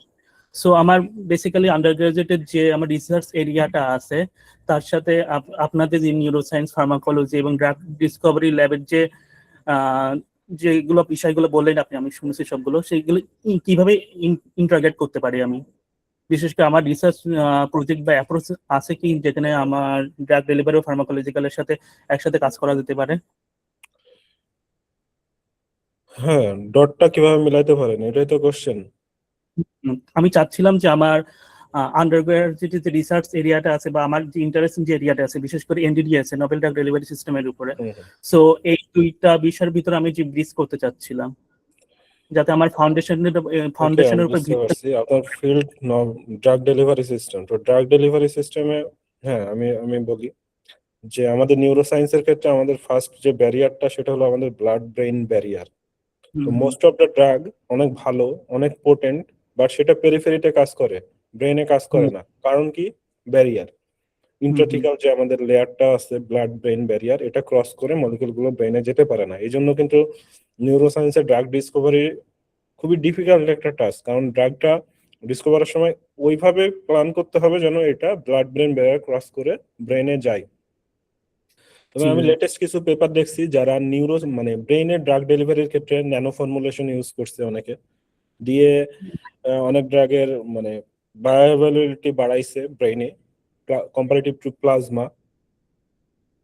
Speaker 10: সো আমার বেসিক্যালি আন্ডার গ্রাজুয়েটের যে আমার রিসার্চ এরিয়াটা আছে তার সাথে আপনাদের যে নিউরোসায়েন্স, ফার্মাকোলজি এবং ড্রাগ ডিসকভারি ল্যাবের যে যেগুলো বিষয়গুলো বললেন আপনি, আমি শুনেছি সবগুলো, সেইগুলো কিভাবে ইন্টারগ্রেট করতে পারি আমি? বিশেষ করে আমার রিসার্চ প্রজেক্ট বা অ্যাপ্রোচ আছে কি যেখানে আমার ড্রাগ ডেলিভারি ও ফার্মাকোলজিক্যালের সাথে একসাথে কাজ করা যেতে পারে?
Speaker 2: হ্যাঁ, ডটটা কিভাবে মিলাইতে পারেন এটাই তো কোশ্চেন।
Speaker 10: আমি চাচ্ছিলাম যে আমার আন্ডার গ্রাজুয়েটের যে রিসার্চ এরিয়াটা আছে বা আমার যে ইন্টারেস্টিং যে এরিয়াটা আছে, বিশেষ করে এনডিডি আছে, নোবেল ড্রাগ ডেলিভারি সিস্টেমের উপরে। সো এই দুইটা বিষয়ের ভিতরে আমি যে ব্রিজ করতে চাচ্ছিলাম, যাতে আমার ফাউন্ডেশনের
Speaker 2: ওকে, আমি
Speaker 10: উপর
Speaker 2: বুঝতে পারছি আপনার ফিল্ড ড্রাগ ডেলিভারি সিস্টেম। তো ড্রাগ ডেলিভারি সিস্টেমে হ্যাঁ আমি আমি বলি যে আমাদের নিউরোসায়েন্সের ক্ষেত্রে আমাদের ফার্স্ট যে ব্যারিয়ারটা সেটা হলো আমাদের ব্লাড ব্রেইন ব্যারিয়ার। তো মোস্ট অফ দ্য ড্রাগ অনেক ভালো, অনেক পোটেন্ট, বাট সেটা পেরিফেরিতে কাজ করে, ব্রেইনে কাজ করে না। কারণ কি? ব্যারিয়ার। ইন্ট্রাথিকাল যে আমাদের লেয়ারটা আছে ব্লাড ব্রেইন ব্যারিয়ার, এটা ক্রস করে মলিকিউল গুলো ব্রেইনে যেতে পারে না। এই জন্য কিন্তু নিউরোসায়েন্সের ড্রাগ ডিসকভারি খুবই ডিফিকাল্ট একটা টাস্ক, কারণ ড্রাগটা ডিসকভারের সময় ওইভাবে প্ল্যান করতে হবে যেন এটা ব্লাড ব্রেন ব্যারিয়ার ক্রস করে ব্রেনে যায়। তবে আমি লেটেস্ট কিছু পেপার দেখছি যারা মানে ব্রেইনের ড্রাগ ডেলিভারির ক্ষেত্রে ন্যানো ফর্মুলেশন ইউজ করছে অনেকে, দিয়ে অনেক ড্রাগের মানে বায়োঅ্যাভেলেবিলিটি বাড়াইছে ব্রেইনে comparative to plasma,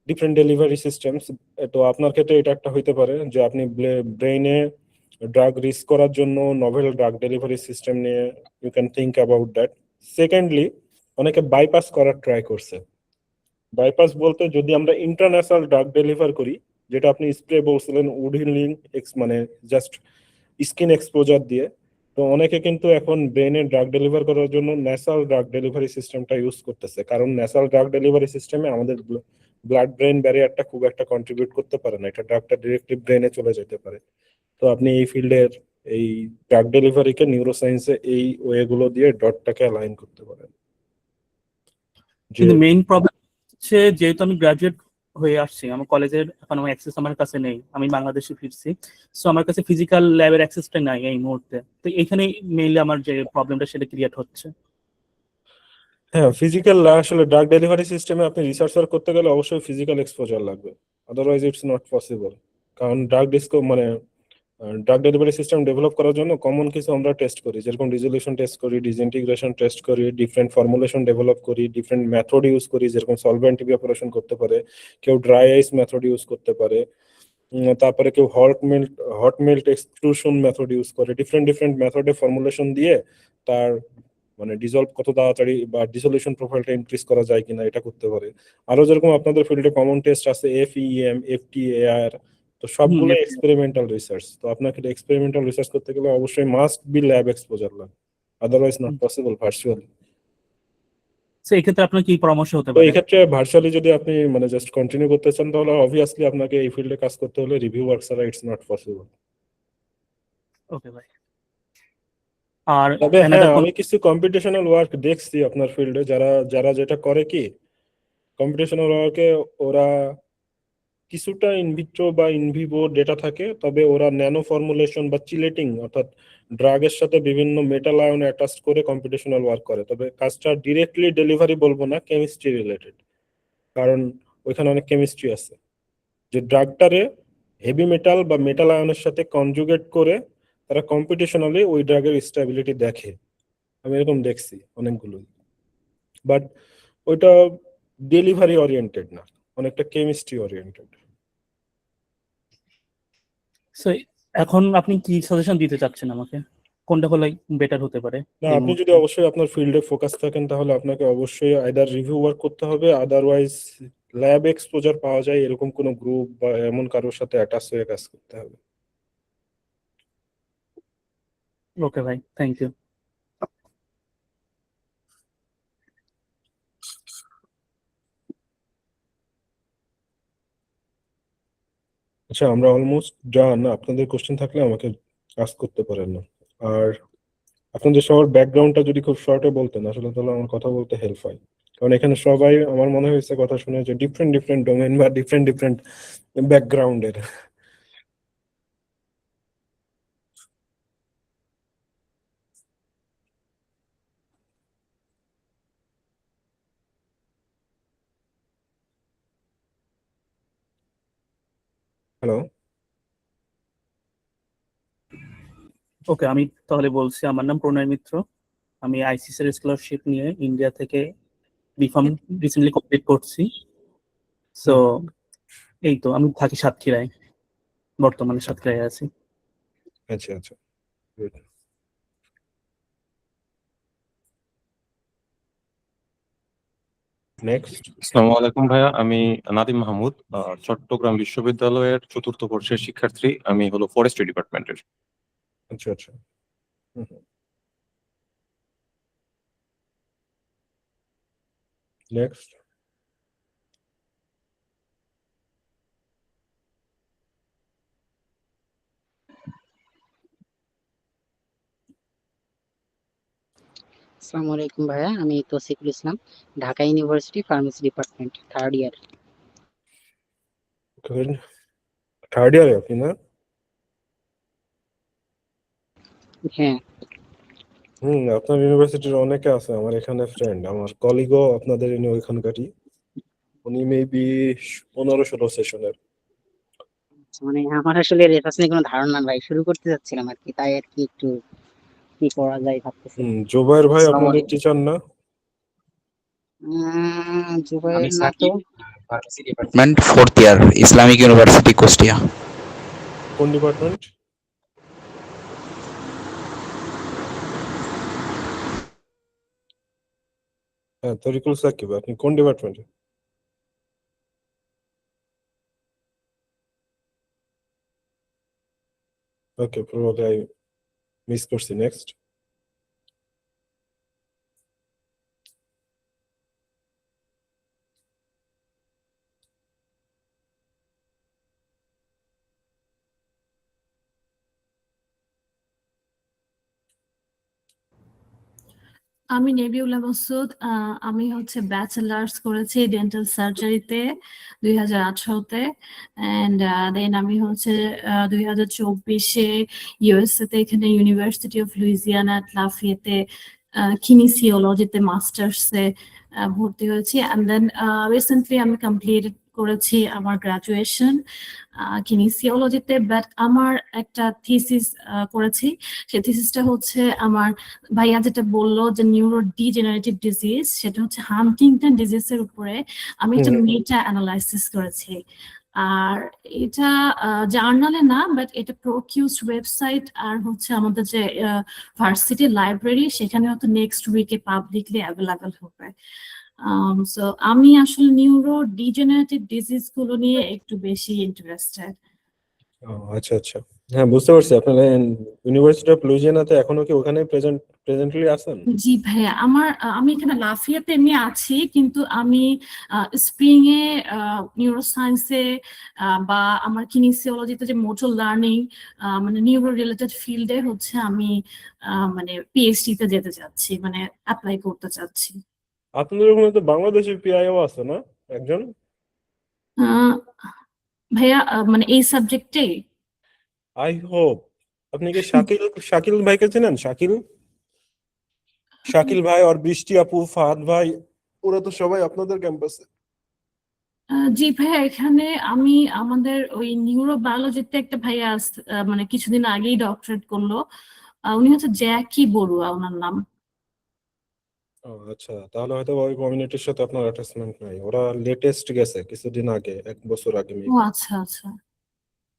Speaker 2: different delivery systems. তো আপনার ক্ষেত্রে এটা একটা হইতে পারে যে আপনি ব্রেইনে ড্রাগ রিস্ক করার জন্য নভেল ড্রাগ ডেলিভারি সিস্টেম নিয়ে you can think about that. Secondly, অনেকে বাইপাস করার ট্রাই করছে। বাইপাস বলতে যদি আমরা ইন্টারন্যাশনাল ড্রাগ ডেলিভার করি, যেটা আপনি স্প্রে বলছিলেন উড হিলিং মানে জাস্ট স্কিন এক্সপোজার দিয়ে, তো অনেকে কিন্তু এখন ব্রেনে ড্রাগ ডেলিভার করার জন্য ন্যাসাল ড্রাগ ডেলিভারি সিস্টেমটা ইউজ করতেছে, কারণ ন্যাসাল ড্রাগ ডেলিভারি সিস্টেমে আমাদের ব্লাড ব্রেন ব্যারিয়ারটা খুব একটা কন্ট্রিবিউট করতে পারে না, এটা ড্রাগটা ডিরেক্টলি ব্রেনে চলে যেতে পারে। তো আপনি এই ফিল্ডের এই ড্রাগ ডেলিভারিকে নিউরোসায়েন্সে এই ওয়েগুলো দিয়ে ডটটাকে অ্যালাইন করতে পারেন।
Speaker 10: কিন্তু মেইন প্রবলেম হচ্ছে, যেহেতু আমি গ্রাজুয়েট হয়ে আসছি, আমার কলেজের এখন অ্যাক্সেস আমার কাছে নেই, আমি বাংলাদেশে ফিরছি, সো আমার কাছে ফিজিক্যাল ল্যাবের অ্যাক্সেসটা নাই এই মুহূর্তে। তো এখানে মেইনলি আমার যে প্রবলেমটা সেটা ক্রিয়েট হচ্ছে।
Speaker 2: হ্যাঁ, ফিজিক্যাল আসলে ড্রাগ ডেলিভারি সিস্টেমে আপনি রিসার্চার করতে গেলে অবশ্যই ফিজিক্যাল এক্সপোজার লাগবে, আদারওয়াইজ ইটস নট পসিবল। কারণ ড্রাগ ডেলিভারি সিস্টেম ডেভেলপ করার জন্য কমন কিছু আমরা টেস্ট করি, যেরকম রিজলিউশন টেস্ট করি, ডিসইন্টিগ্রেশন টেস্ট করি, ডিফারেন্ট ফর্মুলেশন ডেভেলপ করি, ডিফারেন্ট মেথড ইউজ করি, যেরকম সলভেন্ট ইভাপোরেশন করতে পারে কেউ, ড্রাই আইস মেথড ইউজ করতে পারে, তারপরে কেউ hot melt exclusion method use করে। ডিফারেন্ট মেথডে ফর্মুলেশন দিয়ে তার মানে ডিজলভ কত তাড়াতাড়ি বা ডিসলিউশন প্রোফাইলটা ইনক্রিজ করা যায় কিনা এটা করতে পারে। আরো যেরকম আপনাদের ফিল্ডে কমন টেস্ট আছে FEM, FTAR, তো সবগুলো এক্সপেরিমেন্টাল রিসার্চ। তো আপনাকে এক্সপেরিমেন্টাল রিসার্চ করতে গেলে অবশ্যই মাস্ট বি ল্যাব এক্সপোজার লাগবে, otherwise not possible virtually.
Speaker 10: So এই ক্ষেত্রে আপনার কি পরামর্শ হতে
Speaker 2: তো
Speaker 10: পারে?
Speaker 2: এই ক্ষেত্রে ভার্চুয়ালি যদি আপনি মানে জাস্ট কন্টিনিউ করতে চান, তাহলে অবভিয়াসলি আপনাকে এই ফিল্ডে কাজ করতে হলে রিভিউ ওয়ার্ক ছাড়া ইটস নট পসিবল।
Speaker 10: ওকে ভাই। আর
Speaker 2: তবে হ্যাঁ, আমি কিছু কম্পিটিশনাল ওয়ার্ক দেখছি আপনার ফিল্ডে, যারা যারা যেটা করে কি, কম্পিটিশনাল ওয়ার্কে ওরা কিছুটা ইনভিট্রো বা ইনভিভো ডেটা থাকে, তবে ওরা ন্যানো ফর্মুলেশন বা চিলেটিং অর্থাৎ ড্রাগের সাথে বিভিন্ন মেটাল আয়ন অ্যাটাচ করে কম্পিটিশনাল ওয়ার্ক করে। তবে কাজটা ডিরেক্টলি ডেলিভারি বলবো না, কেমিস্ট্রি রিলেটেড, কারণ ওইখানে অনেক কেমিস্ট্রি আছে। যে ড্রাগটারে হেভি মেটাল বা মেটাল আয়নের সাথে কনজুগেট করে তারা কম্পিটিশনালি ওই ড্রাগের স্টেবিলিটি দেখে। আমি এরকম দেখছি অনেকগুলো, বাট ওইটা ডেলিভারি ওরিয়েন্টেড না, অনেকটা কেমিস্ট্রি ওরিয়েন্টেড।
Speaker 10: সো এখন আপনি কি সাজেশন দিতে চাচ্ছেন আমাকে, কোনটা হলে বেটার হতে পারে
Speaker 2: না,
Speaker 10: এই
Speaker 2: আপনি যদি
Speaker 10: মুহূর্তে?
Speaker 2: অবশ্যই আপনার ফিল্ডে ফোকাস থাকেন তাহলে আপনাকে অবশ্যই আইদার রিভিউ ওয়ার্ক করতে হবে, আদারওয়াইজ ল্যাব এক্সপোজার পাওয়া যায় এরকম কোনো গ্রুপ বা এমন কারোর সাথে অ্যাটাচ হয়ে কাজ করতে হবে।
Speaker 10: ওকে ভাই, থ্যাংক ইউ।
Speaker 2: আচ্ছা, আমরা অলমোস্ট ডান। আপনাদের কোশ্চেন থাকলে আমাকে আস্ক করতে পারেন না। আর আপনাদের সবার ব্যাকগ্রাউন্ডটা যদি খুব শর্টে বলতেন আসলে তাহলে আমার কথা বলতে হেল্প হয়, কারণ এখানে সবাই আমার মনে হয়েছে কথা শুনে যে ডিফারেন্ট ডিফারেন্ট ডোমেন বা ডিফারেন্ট ডিফারেন্ট ব্যাকগ্রাউন্ডের। হ্যালো।
Speaker 10: ওকে, আমি তাহলে বলছি, আমার নাম প্রণয় মিত্র। আমি আইসিসি এর স্কলারশিপ নিয়ে ইন্ডিয়া থেকে বিফার্ম রিসেন্টলি কমপ্লিট করছি। সো এই তো, আমি থাকি সাতক্ষীরায়, বর্তমানে সাতক্ষীরায় আছি।
Speaker 2: আচ্ছা আচ্ছা, good. নেক্সট।
Speaker 9: আসসালামু আলাইকুম ভাইয়া, আমি নাদিম মাহমুদ, চট্টগ্রাম বিশ্ববিদ্যালয়ের 4th বর্ষের শিক্ষার্থী। আমি হলো ফরেস্ট্রি ডিপার্টমেন্টের।
Speaker 2: আচ্ছা আচ্ছা। নেক্সট।
Speaker 3: আসসালামু আলাইকুম ভাইয়া, আমি Tousiful Islam, Dhaka university pharmacy department, 3rd year.
Speaker 2: Third ইয়ারে আপনি না?
Speaker 3: হ্যাঁ।
Speaker 2: আপনার ইউনিভার্সিটির অনেকে আছে, আমার এখানে ফ্রেন্ড, আমার কলিগও আপনাদের ওইখানকারই। উনি মেবি 15-16 সেশনের।
Speaker 3: মানে আমার আসলে রেফারেন্স নিয়ে কোনো ধারণা নাই, শুরু করতে যাচ্ছিলাম আর কি, তাই আর কি একটু কি করা যায় ভাবতেছিলাম।
Speaker 2: জুবাইর ভাই
Speaker 3: আসসালামু
Speaker 2: আপনাদের
Speaker 3: আলাইকুম।
Speaker 2: টিচার না?
Speaker 3: জুবাইর না তো।
Speaker 6: ডিপার্টমেন্ট 4th ইয়ার, ইসলামিক ইউনিভার্সিটি কুষ্টিয়া।
Speaker 2: কোন ডিপার্টমেন্ট? হ্যাঁ, তরিকুল সাকিব। আপনি কোন ডিপার্টমেন্টে? ওকে, প্রবাবলি আই মিস করছি। নেক্সট।
Speaker 11: আমি নেবিউল্লাহ মাসুদ। আমি হচ্ছে ব্যাচেলার্স করেছি ডেন্টাল সার্জারিতে 2018-তে, অ্যান্ড দেন আমি হচ্ছে 2024-এ ইউএসএতে, এখানে ইউনিভার্সিটি অফ লুইজিয়ানা অ্যাট লাফিয়েতে কিনিসিওলজিতে মাস্টার্সে ভর্তি হয়েছি। অ্যান্ড দেন রিসেন্টলি আমি কমপ্লিট করেছি আমার গ্রাজুয়েশন কিনিসিওলজিতে, বাট আমার একটা থিসিস করেছি। সেই থিসিসটা হচ্ছে আমার ভাইয়া যেটা বললো যে নিউরো ডিজেনারেটিভ ডিজিজ, সেটা হচ্ছে হান্টিংটন ডিজিজের উপরে আমি একটা মেটা অ্যানালাইসিস করেছি। আর এটা জার্নালে না, বাট এটা প্রকিউজ ওয়েবসাইট আর হচ্ছে আমাদের যে ভার্সিটি লাইব্রেরি, সেখানে হয়তো নেক্সট উইকে পাবলিকলি অ্যাভেলেবল হবে। সো আমি আসলে নিউরো ডিজেনারেটিভ ডিজিজ গুলো নিয়ে একটু বেশি ইন্টারেস্টেড।
Speaker 2: আচ্ছা আচ্ছা, হ্যাঁ বুঝতে পারছি। আপনারা ইউনিভার্সিটি অফ লুইজিয়ানাতে এখনো কি ওখানে প্রেজেন্টলি আছেন?
Speaker 11: জি ভাইয়া, আমি এখানে লাফিয়াতে এমনি আছি, কিন্তু আমি স্প্রিং এ নিউরোসায়েন্সে বা আমার কিনিসিওলজিতে যে মোটর লার্নিং মানে নিউরো রিলেটেড ফিল্ডে হচ্ছে আমি মানে পিএইচডি তে যেতে চাচ্ছি, মানে অ্যাপ্লাই করতে চাচ্ছি।
Speaker 2: আপনাদের ওখানে তো বাংলাদেশি পিআইও আছে না একজন?
Speaker 11: ভাইয়া মানে এই সাবজেক্টে
Speaker 2: আই হোপ। আপনি কি শাকিল ভাইকে চেনেন? শাকিল ভাই আর বৃষ্টি আপু, ফাহাদ ভাই, ওরা তো সবাই আপনাদের ক্যাম্পাসে।
Speaker 11: জি ভাইয়া, এখানে আমি আমাদের ওই নিউরোবায়োলজিতে একটা ভাইয়া মানে কিছুদিন আগেই ডক্টরেট করলো। উনি হচ্ছে জ্যাকি বড়ুয়া ওনার নাম।
Speaker 2: ও আচ্ছা, তাহলে হয়তো ওই কমিউনিটির সাথে আপনার অ্যাটাচমেন্ট নাই। ওরা লেটেস্ট গেছে কিছুদিন আগে, 1 বছর আগে
Speaker 11: ও
Speaker 2: মেবি।
Speaker 11: আচ্ছা আচ্ছা।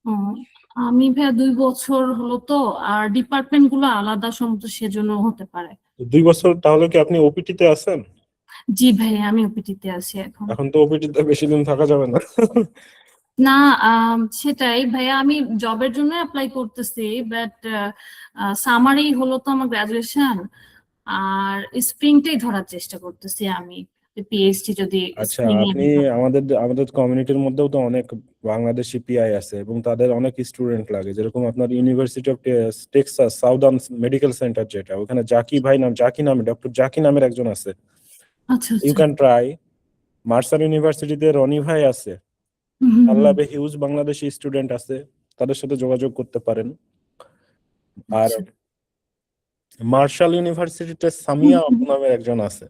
Speaker 11: ও, আমি ভাইয়া 2 বছর হলো তো, আর ডিপার্টমেন্ট গুলো আলাদা সম্ভবত সেজন্য হতে পারে।
Speaker 2: 2 বছর তাহলে কি আপনি ওপিটি তে আছেন?
Speaker 11: জি ভাইয়া, আমি ওপিটিতে আছি এখন।
Speaker 2: এখন তো ওপিটি তে বেশি দিন থাকা যাবে না।
Speaker 11: না, সেটাই ভাইয়া, আমি জবের জন্য অ্যাপ্লাই করতেছি, বাট সামারেই হলো তো আমার গ্রাজুয়েশন, আর স্প্রিংটাই ধরার চেষ্টা করতেছি আমি, পিএইচডি যদি
Speaker 2: আচ্ছা,
Speaker 11: স্প্রিং এ
Speaker 2: আপনি
Speaker 11: নিতে পারি।
Speaker 2: আমাদের আমাদের কমিউনিটির মধ্যেও তো অনেক বাংলাদেশি পিআই আছে এবং তাদের অনেক স্টুডেন্ট লাগে, যেরকম আপনার university of Texas southern medical centre, যেটা ওখানে জাকি নামে ডক্টর জাকি নামের একজন আছে।
Speaker 11: আচ্ছা
Speaker 2: ইউ
Speaker 11: আচ্ছা।
Speaker 2: Can try. মার্সার ইউনিভার্সিটিতে রনি ভাই আছে।
Speaker 11: হুম হুম হুম।
Speaker 2: আল্লাবে হিউজ বাংলাদেশি স্টুডেন্ট আছে, তাদের সাথে যোগাযোগ করতে পারেন। আর
Speaker 11: আচ্ছা।
Speaker 2: মার্শাল ইউনিভার্সিটিতে
Speaker 11: হুম
Speaker 2: সামিয়া
Speaker 11: হুম।
Speaker 2: নামের একজন আছে।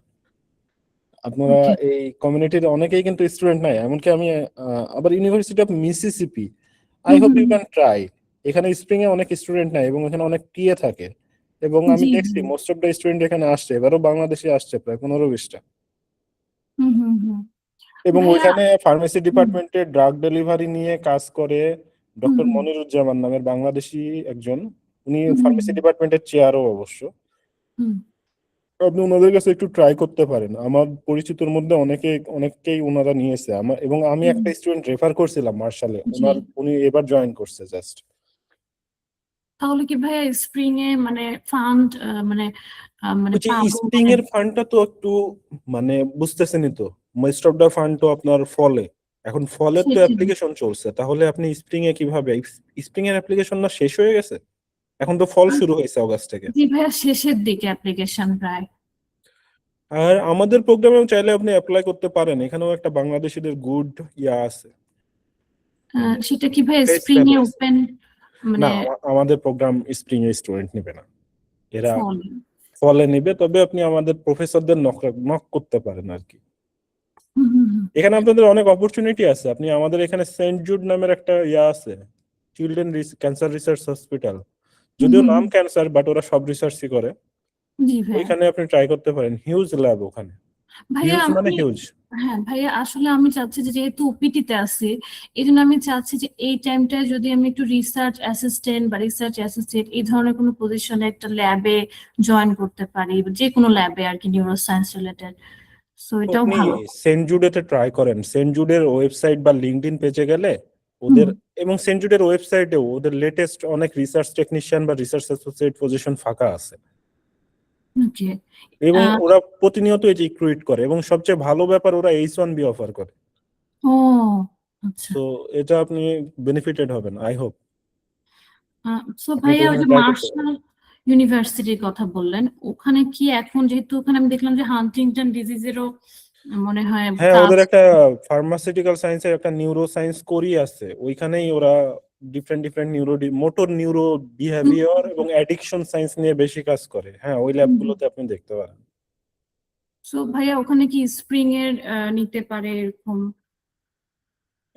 Speaker 2: আপনারা
Speaker 11: ওকে।
Speaker 2: এই কমিউনিটির অনেকেই কিন্তু স্টুডেন্ট নাই, এমনকি আমি আবার university of Mississippi, I
Speaker 11: hmm
Speaker 2: hope
Speaker 11: hmm
Speaker 2: you
Speaker 11: hmm.
Speaker 2: Can try. এখানে স্প্রিং এ অনেক স্টুডেন্ট নাই এবং এখানে অনেক টিএ থাকে, এবং আমি
Speaker 11: জি
Speaker 2: দেখছি
Speaker 11: জি।
Speaker 2: মোস্ট অফ দ্য স্টুডেন্ট এখানে আসছে, এবারও বাংলাদেশে আসছে প্রায় 15-20টা।
Speaker 11: হুম হুম হুম।
Speaker 2: এবং
Speaker 11: ভাইয়া।
Speaker 2: ওইখানে ফার্মেসি
Speaker 11: হুম
Speaker 2: ডিপার্টমেন্টে ড্রাগ ডেলিভারি নিয়ে কাজ করে
Speaker 11: হুম
Speaker 2: ডক্টর
Speaker 11: হুম
Speaker 2: মনিরুজ্জামান নামের বাংলাদেশি একজন, উনি
Speaker 11: হুম হুম
Speaker 2: ফার্মেসি ডিপার্টমেন্টের চেয়ারও অবশ্য।
Speaker 11: হুম।
Speaker 2: আপনি ওনাদের কাছে একটু ট্রাই করতে পারেন, আমার পরিচিতর মধ্যে অনেককেই ওনারা নিয়েছে আমার, এবং আমি
Speaker 11: হুম।
Speaker 2: একটা স্টুডেন্ট রেফার করছিলাম মার্শালে,
Speaker 11: জি।
Speaker 2: উনি এবার জয়েন করছে জাস্ট।
Speaker 11: তাহলে কি ভাইয়া স্প্রিং এ মানে ফান্ড মানে মানে
Speaker 2: ওই যে
Speaker 11: পাবো
Speaker 2: স্প্রিং
Speaker 11: মানে?
Speaker 2: এর ফান্ডটা তো একটু মানে বুঝতেছেনই তো, মোস্ট অফ দা ফান্ড তো আপনার ফলে, এখন ফলের তো
Speaker 11: সেটাই।
Speaker 2: অ্যাপ্লিকেশন চলছে, তাহলে আপনি স্প্রিং এ কিভাবে? স্প্রিং এর অ্যাপ্লিকেশন না শেষ হয়ে গেছে? এখন তো ফল শুরু হয়েছে অগাস্ট থেকে।
Speaker 11: জি ভাইয়া, শেষের দিকে অ্যাপ্লিকেশন প্রায়।
Speaker 2: আর আমাদের প্রোগ্রামেও চাইলে আপনি অ্যাপ্লাই করতে পারেন, এখানেও একটা বাংলাদেশিদের গুড ইয়া আছে, মানে
Speaker 11: সেটা কি ভাইয়া
Speaker 2: ফেস
Speaker 11: স্প্রিং এ
Speaker 2: ভ্যালু আছে।
Speaker 11: ওপেন
Speaker 2: না,
Speaker 11: মানে
Speaker 2: আমাদের প্রোগ্রাম স্প্রিং এর স্টুডেন্ট নেবে না, এরা
Speaker 11: ফল?
Speaker 2: ফলে নিবে, তবে আপনি আমাদের প্রফেসরদের নক করতে পারেন আর কি।
Speaker 11: হুম হুম হুম।
Speaker 2: এখানে আপনাদের অনেক অপরচুনিটি আছে, আপনি আমাদের এখানে সেন্ট জুড নামের একটা ইয়া আছে, চিলড্রেন ক্যান্সার রিসার্চ হসপিটাল,
Speaker 11: হুম
Speaker 2: যদিও
Speaker 11: হুম
Speaker 2: নাম
Speaker 11: হুম।
Speaker 2: ক্যান্সার বাট ওরা সব রিসার্চই করে।
Speaker 11: জি ভাইয়া।
Speaker 2: ওইখানে আপনি ট্রাই করতে পারেন, হিউজ ল্যাব ওখানে,
Speaker 11: ভাইয়া
Speaker 2: হিউজ মানে
Speaker 11: আমি,
Speaker 2: হিউজ।
Speaker 11: হ্যাঁ ভাইয়া, আসলে আমি চাচ্ছি যে যেহেতু ওপিটি তে আছি, এই জন্য আমি চাচ্ছি যে এই টাইমটায় যদি আমি একটু রিসার্চ অ্যাসিস্ট্যান্ট বা রিসার্চ অ্যাসোসিয়েট এই ধরনের কোনো পজিশনে একটা ল্যাবে জয়েন করতে পারি, যে কোনো ল্যাবে আর কি, নিউরো সায়েন্স রিলেটেড। সো এটাও
Speaker 2: আপনি
Speaker 11: ভালো।
Speaker 2: সেন্ট জুডেতে ট্রাই করেন, সেন্ট জুডের ওয়েবসাইট বা লিঙ্কডইন পেজে গেলে
Speaker 11: হুম।
Speaker 2: ওদের, এবং সেন্ট জুডের ওয়েবসাইটেও ওদের লেটেস্ট অনেক রিসার্চ টেকনিশিয়ান বা রিসার্চ অ্যাসোসিয়েট পজিশন ফাঁকা আছে,
Speaker 11: ওকে।
Speaker 2: এবং ওরা প্রতিনিয়ত এই যে রিক্রুইট করে, এবং সবচেয়ে ভালো ব্যাপার ওরা H1B অফার করে।
Speaker 11: ও আচ্ছা।
Speaker 2: সো এটা আপনি বেনিফিটেড হবেন, আই হোপ।
Speaker 11: সো
Speaker 2: আপনি কি
Speaker 11: ভাইয়া, ওই
Speaker 2: ওখানে
Speaker 11: যে
Speaker 2: ট্রাই করতে পারেন।
Speaker 11: মার্শাল ইউনিভার্সিটির কথা বললেন, ওখানে কি এখন, যেহেতু ওখানে আমি দেখলাম যে হান্টিংটন ডিজিজেরও মনে হয়
Speaker 2: হ্যাঁ,
Speaker 11: কাজ।
Speaker 2: ওদের একটা ফার্মাসিউটিক্যাল সায়েন্সের একটা নিউরো সায়েন্স কোর্সই আছে, ওইখানেই ওরা different different motor neuro behaviour এবং অ্যাডিকশন সায়েন্স নিয়ে বেশি কাজ করে। হ্যাঁ, ওই ল্যাবগুলোতে আপনি দেখতে পারেন।
Speaker 11: সো ভাইয়া, ওখানে কি স্প্রিং এর নিতে পারে এরকম?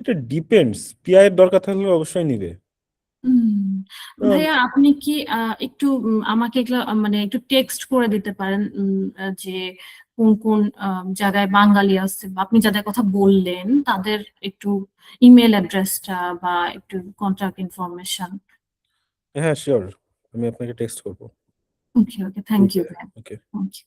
Speaker 2: এটা ডিপেন্ডস, পিআই এর দরকার থাকলে অবশ্যই নিবে।
Speaker 11: উম,
Speaker 2: আহ,
Speaker 11: ভাইয়া আপনি কি একটু আমাকে এগুলা মানে একটু টেক্সট করে দিতে পারেন, যে কোন কোন জায়গায় বাঙালি আছে, বা আপনি যাদের কথা বললেন তাদের একটু ইমেল অ্যাড্রেসটা বা একটু কন্টাক্ট ইনফরমেশন?
Speaker 2: হ্যাঁ শিওর, আমি আপনাকে টেক্সট করবো।
Speaker 11: ওকে ওকে, থ্যাংক ইউ ভাইয়া।
Speaker 2: ওকে।
Speaker 11: Thank you.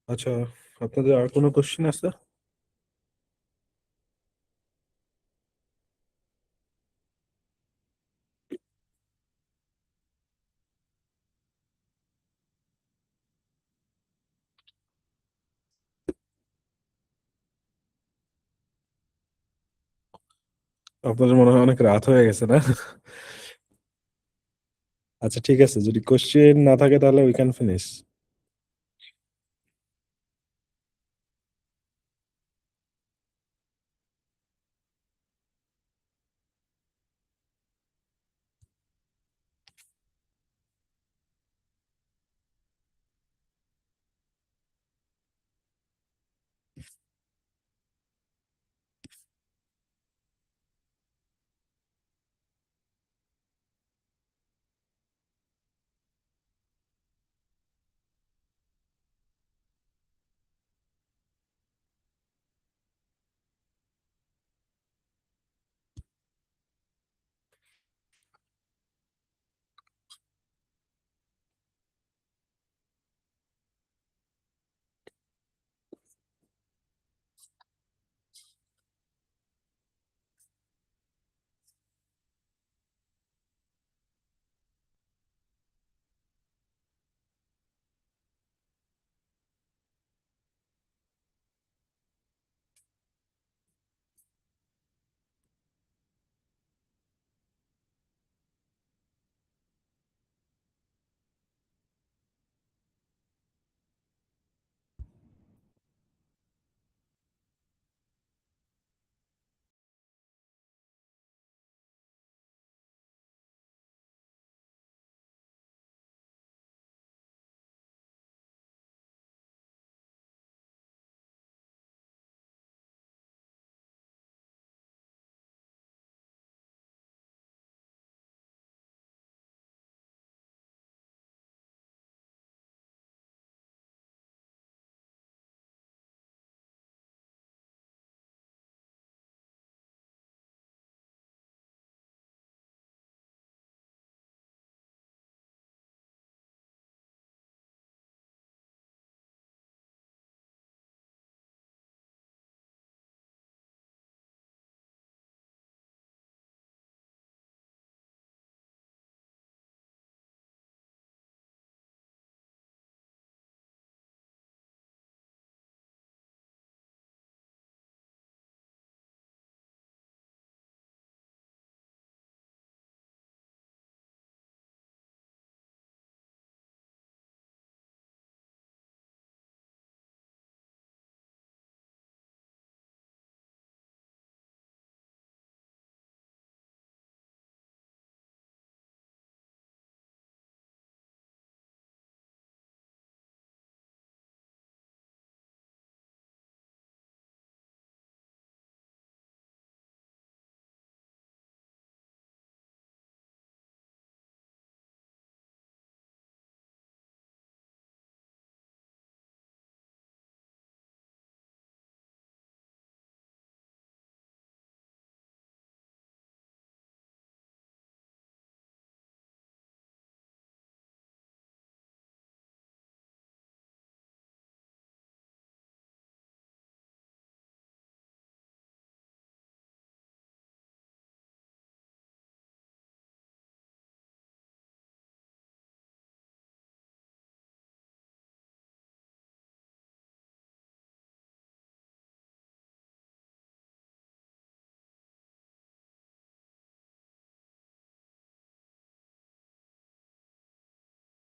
Speaker 2: আচ্ছা, আপনাদের আর কোনো কোশ্চেন আছে? আপনাদের মনে হয় অনেক রাত হয়ে গেছে না? আচ্ছা ঠিক আছে, যদি কোশ্চেন না থাকে তাহলে উই ক্যান ফিনিশ।